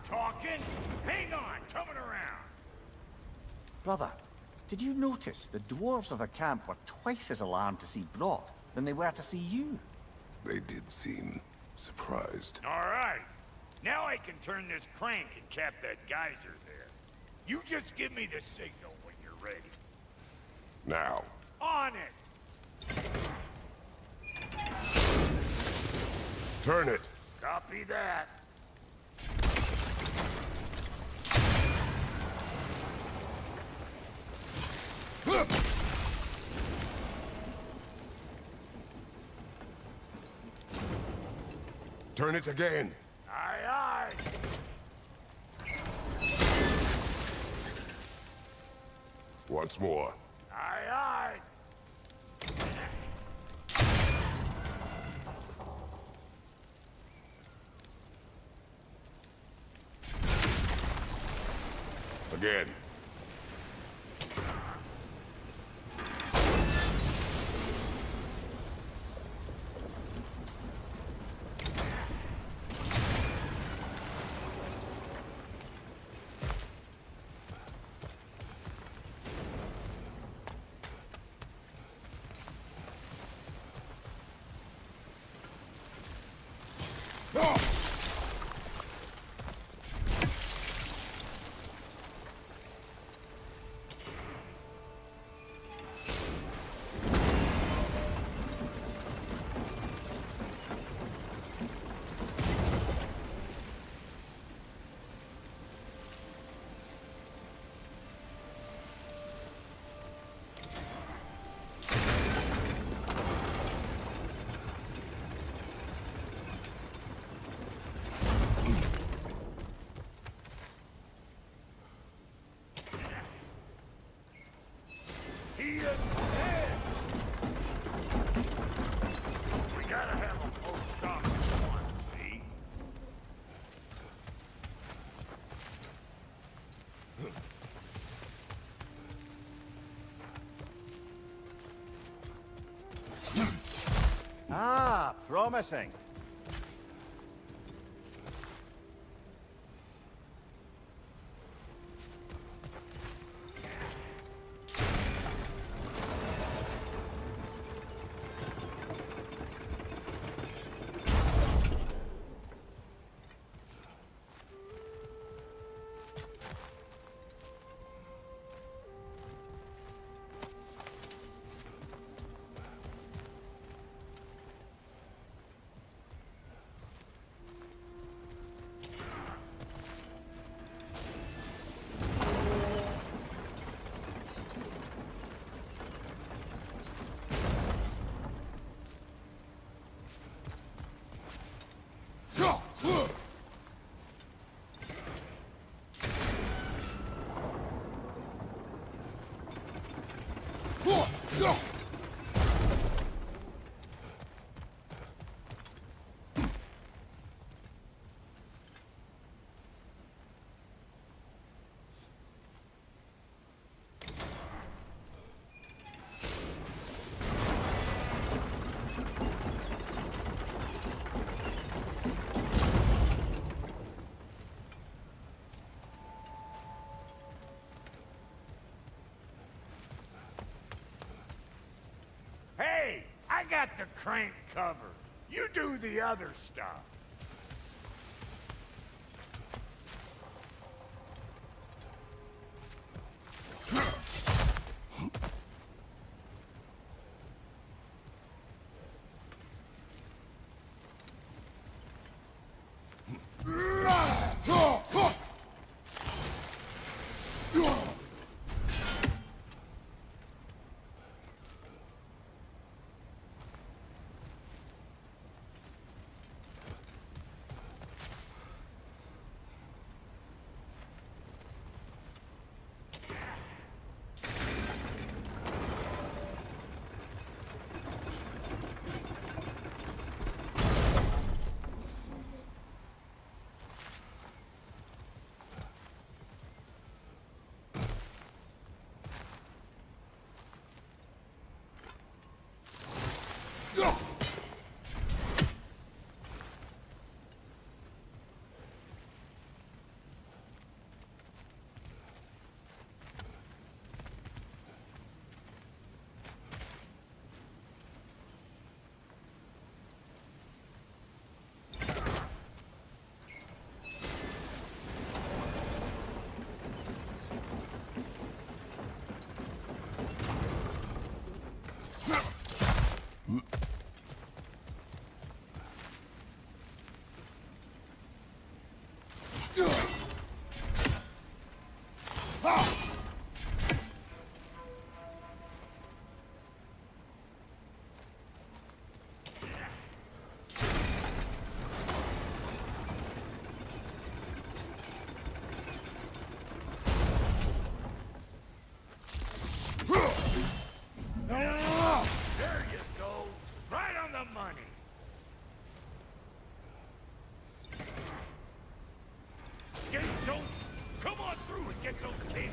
Talking? Hang on, coming around. Brother, did you notice the dwarves of the camp were twice as alarmed to see Brock than they were to see you? They did seem surprised. All right. Now I can turn this crank and cap that geyser there. You just give me the signal when you're ready. Now. On it! Turn it. Copy that. Turn it again. Aye, aye. Once more. Aye, aye. Again. He is dead! We gotta have a post up one, see? Ah, promising. Hey, I got the crank covered. You do the other stuff. There you go. Right on the money. Gates open. Come on through and get those cables.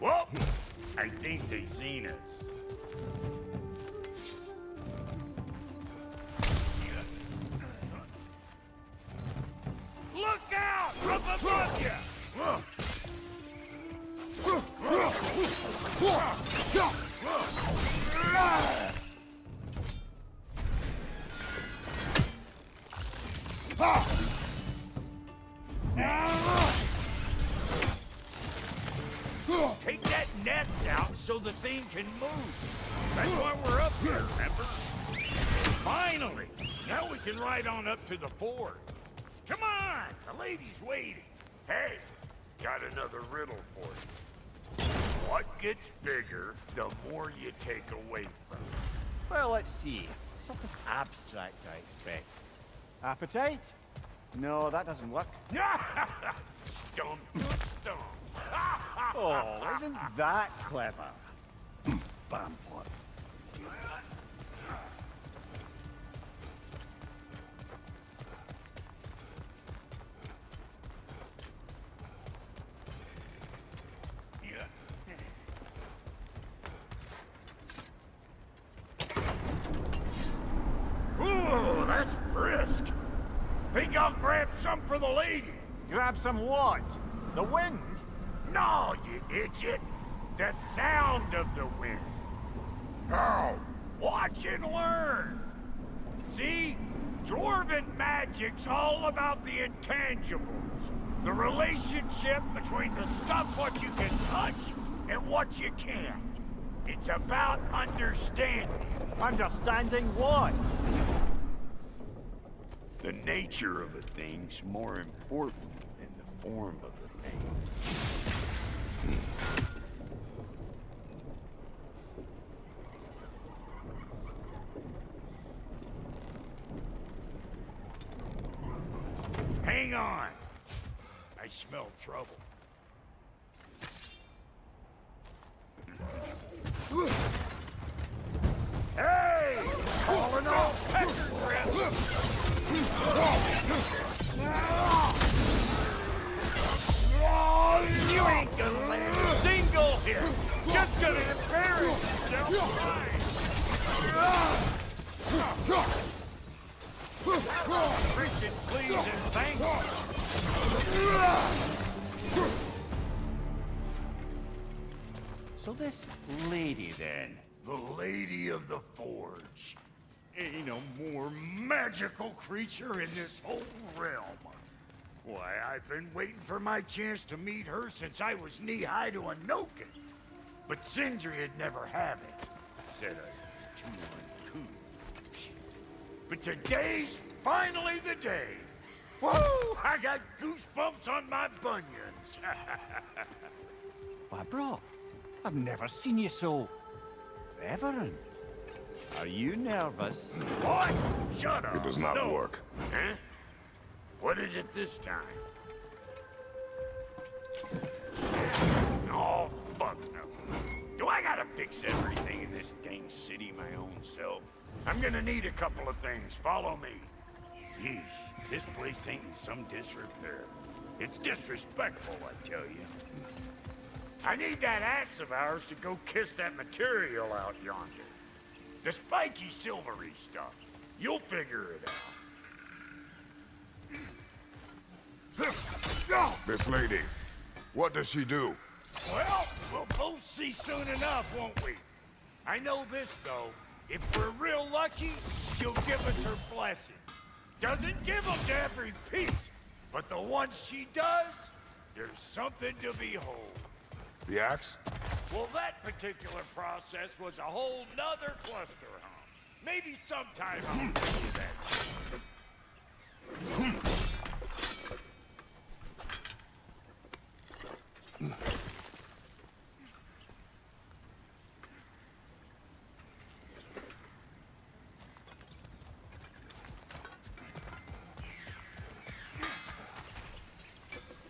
Well, I think they seen us. Look out! Up above you! Take that nest out so the thing can move. That's why we're up here, remember? Finally! Now we can ride on up to the fort. Come on! The lady's waiting. Hey, got another riddle for you. What gets bigger, the more you take away from it? Well, let's see. Something abstract, I expect. Appetite? No, that doesn't work. Stump, stump. Oh, isn't that clever? Bam, what? Ooh, that's brisk. Think I'll grab some for the lady. Grab some what? The wind? No, you idiot. The sound of the wind. How? Watch and learn. See? Dwarven magic's all about the intangibles. The relationship between the stuff what you can touch and what you can't. It's about understanding. Understanding what? The nature of a thing's more important than the form of a thing. Hang on. I smell trouble. Hey! Calling all pecker You ain't gonna land a single here. Just gonna embarrass yourself. Christian, please and thank you. So this lady, then? The Lady of the Forge. Ain't a more magical creature in this whole realm. Why, I've been waiting for my chance to meet her since I was knee-high to a Noken. But Sindri would never have it. Said I was too uncouth. But today's finally the day. Woo! I got goosebumps on my bunions. Why, bro, I've never seen you so... reverent. Are you nervous? What? Shut up. It does not work. Huh? What is it this time? Oh, fuck no. Do I gotta fix everything in this dang city my own self? I'm gonna need a couple of things. Follow me. Yeesh, this place ain't in some disrepair. It's disrespectful, I tell you. I need that axe of ours to go kiss that material out yonder. The spiky, silvery stuff. You'll figure it out. This lady, what does she do? Well, we'll both see soon enough, won't we? I know this, though. If we're real lucky, she'll give us her blessing. Doesn't give them to every piece, but the ones she does, there's something to behold. The axe? Well, that particular process was a whole nother cluster, huh? Maybe sometime I'll tell you that.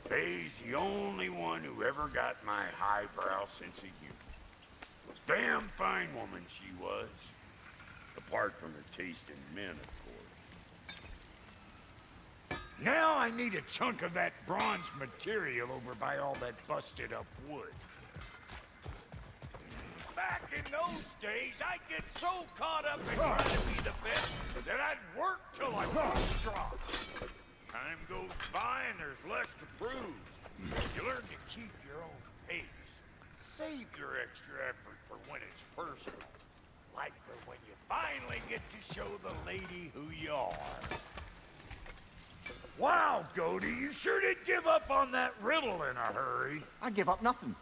Faye's the only one who ever got my highbrow sense of humor. Damn fine woman she was. Apart from her taste in men, of course. Now I need a chunk of that bronze material over by all that busted up wood. Back in those days, I'd get so caught up in trying to be the best that I'd work till I was dropped. Time goes by and there's less to prove. You learn to keep your own pace. Save your extra effort for when it's personal. Like for when you finally get to show the lady who you are. Wow, Goldie, you sure did give up on that riddle in a hurry. I give up nothing.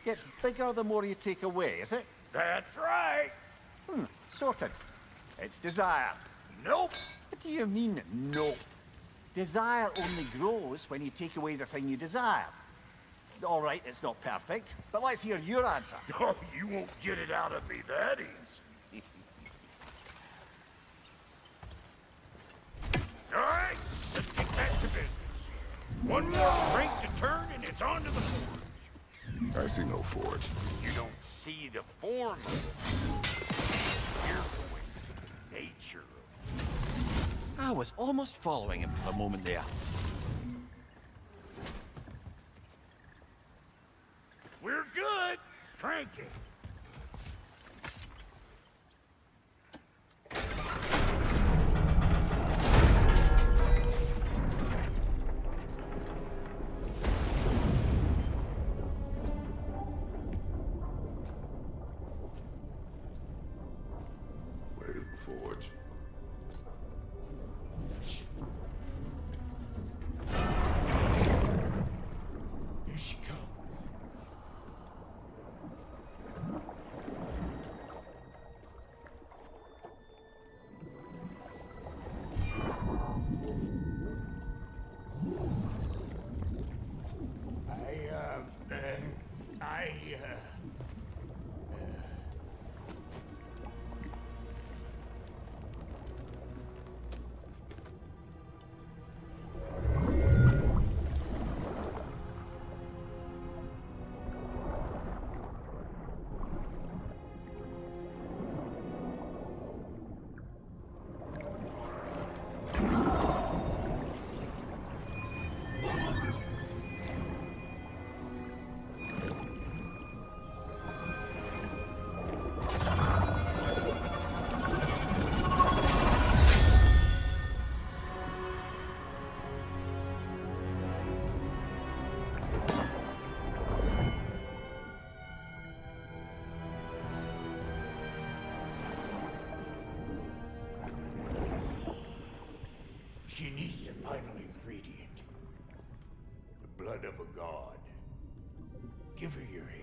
Gets bigger the more you take away, is it? That's right. Sorted. It's desire. Nope. What do you mean, nope? Desire only grows when you take away the thing you desire. All right, it's not perfect, but let's hear your answer. Oh, you won't get it out of me that easy. All right, let's get back to business. One more crank to turn and it's on to the forge. I see no forge. You don't see the form of it. You're going to the nature of it. I was almost following him for a moment there. We're good. Crank it. Where's the forge? Here she comes. She needs the final ingredient. The blood of a god. Give her your hand.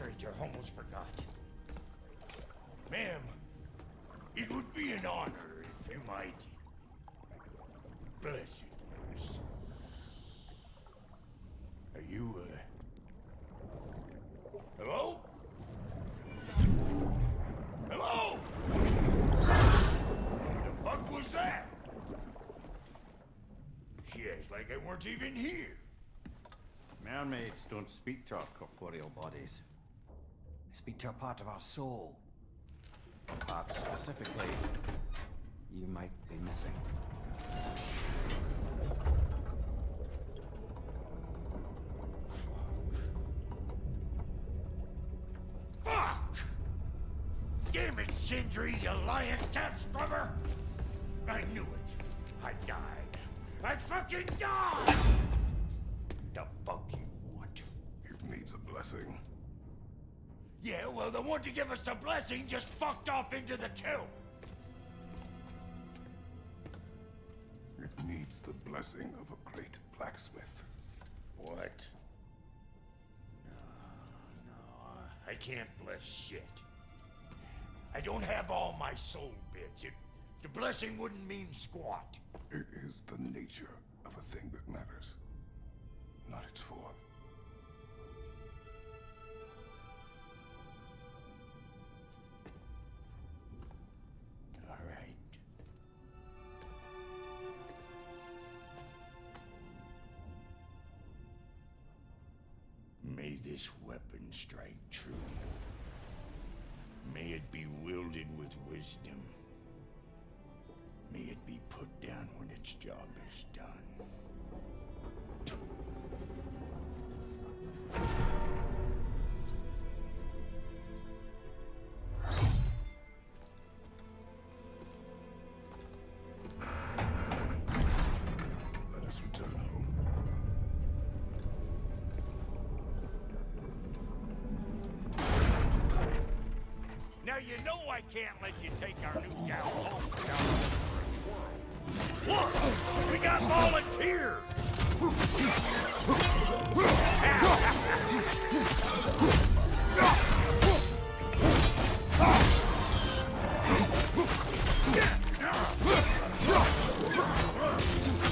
Stranger, almost forgot. Ma'am, it would be an honor if you might bless it for us. Are you, hello? Hello? The fuck was that? She acts like I weren't even here. Mermaids don't speak to our corporeal bodies. They speak to a part of our soul. A part specifically you might be missing. Fuck! Damn it, Sindri, you lying cat scrubber! I knew it. I died. I fucking died! The fuck you want? It needs a blessing. Yeah, well, the one to give us the blessing just fucked off into the tomb. It needs the blessing of a great blacksmith. What? No, I can't bless shit. I don't have all my soul bits. The blessing wouldn't mean squat. It is the nature of a thing that matters, not its form. All right. May this weapon strike true. May it be wielded with wisdom. May it be put down when its job is done. Let us return home. Now you know I can't let you take our new gal home without a twirl. Look! We got volunteers!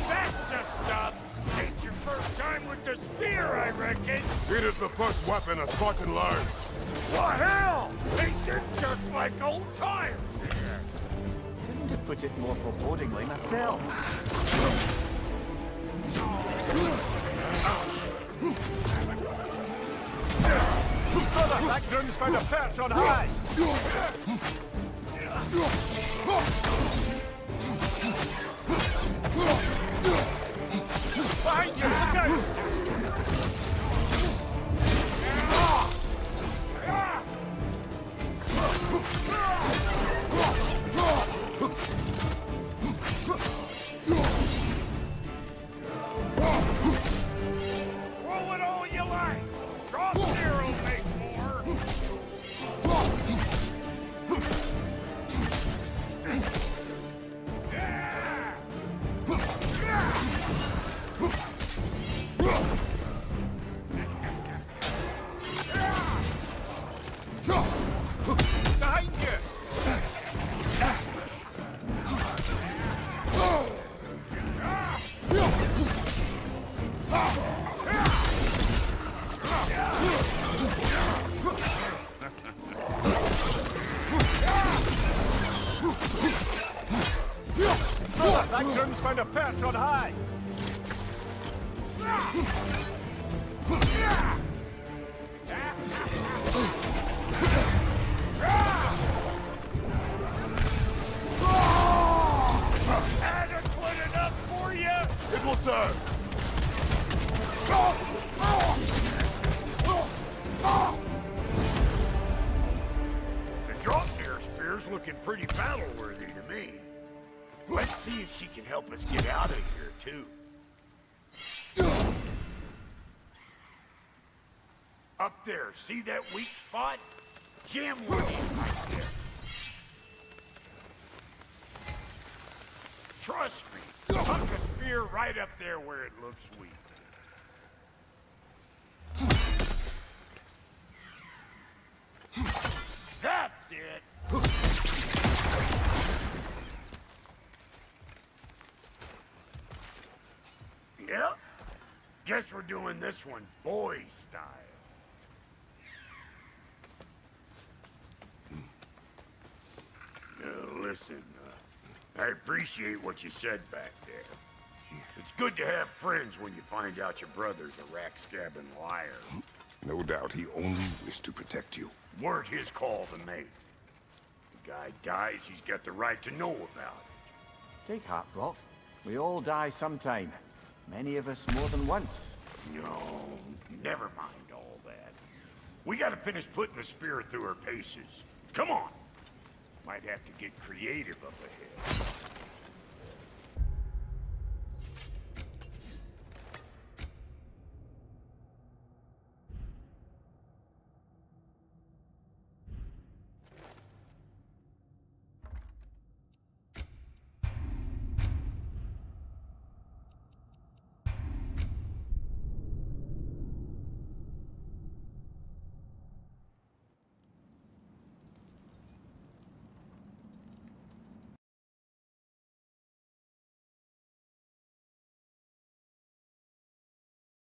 That's the stuff! Ain't your first time with the spear, I reckon! It is the first weapon a Spartan learns. What hell? Ain't this just like old times here? Couldn't have put it more forebodingly myself. Brother, that groom's found a perch on high! Behind you! Look out! Roll it all you like! Drop zero, make more! Behind you! That groom's found a perch on high! Adequate enough for you? It will serve. The Draupnir spear's looking pretty battle-worthy to me. Let's see if she can help us get out of here, too. Up there, see that weak spot? Jam one in like this. Trust me, tuck a spear right up there where it looks weak. Guess we're doing this one boy style. Listen, I appreciate what you said back there. It's good to have friends when you find out your brother's a rack-scabbing liar. No doubt he only wished to protect you. Weren't his call to make. The guy dies, he's got the right to know about it. Take heart, Brock. We all die sometime. Many of us more than once. No, never mind all that. We gotta finish putting the spirit through her paces. Come on! Might have to get creative up ahead.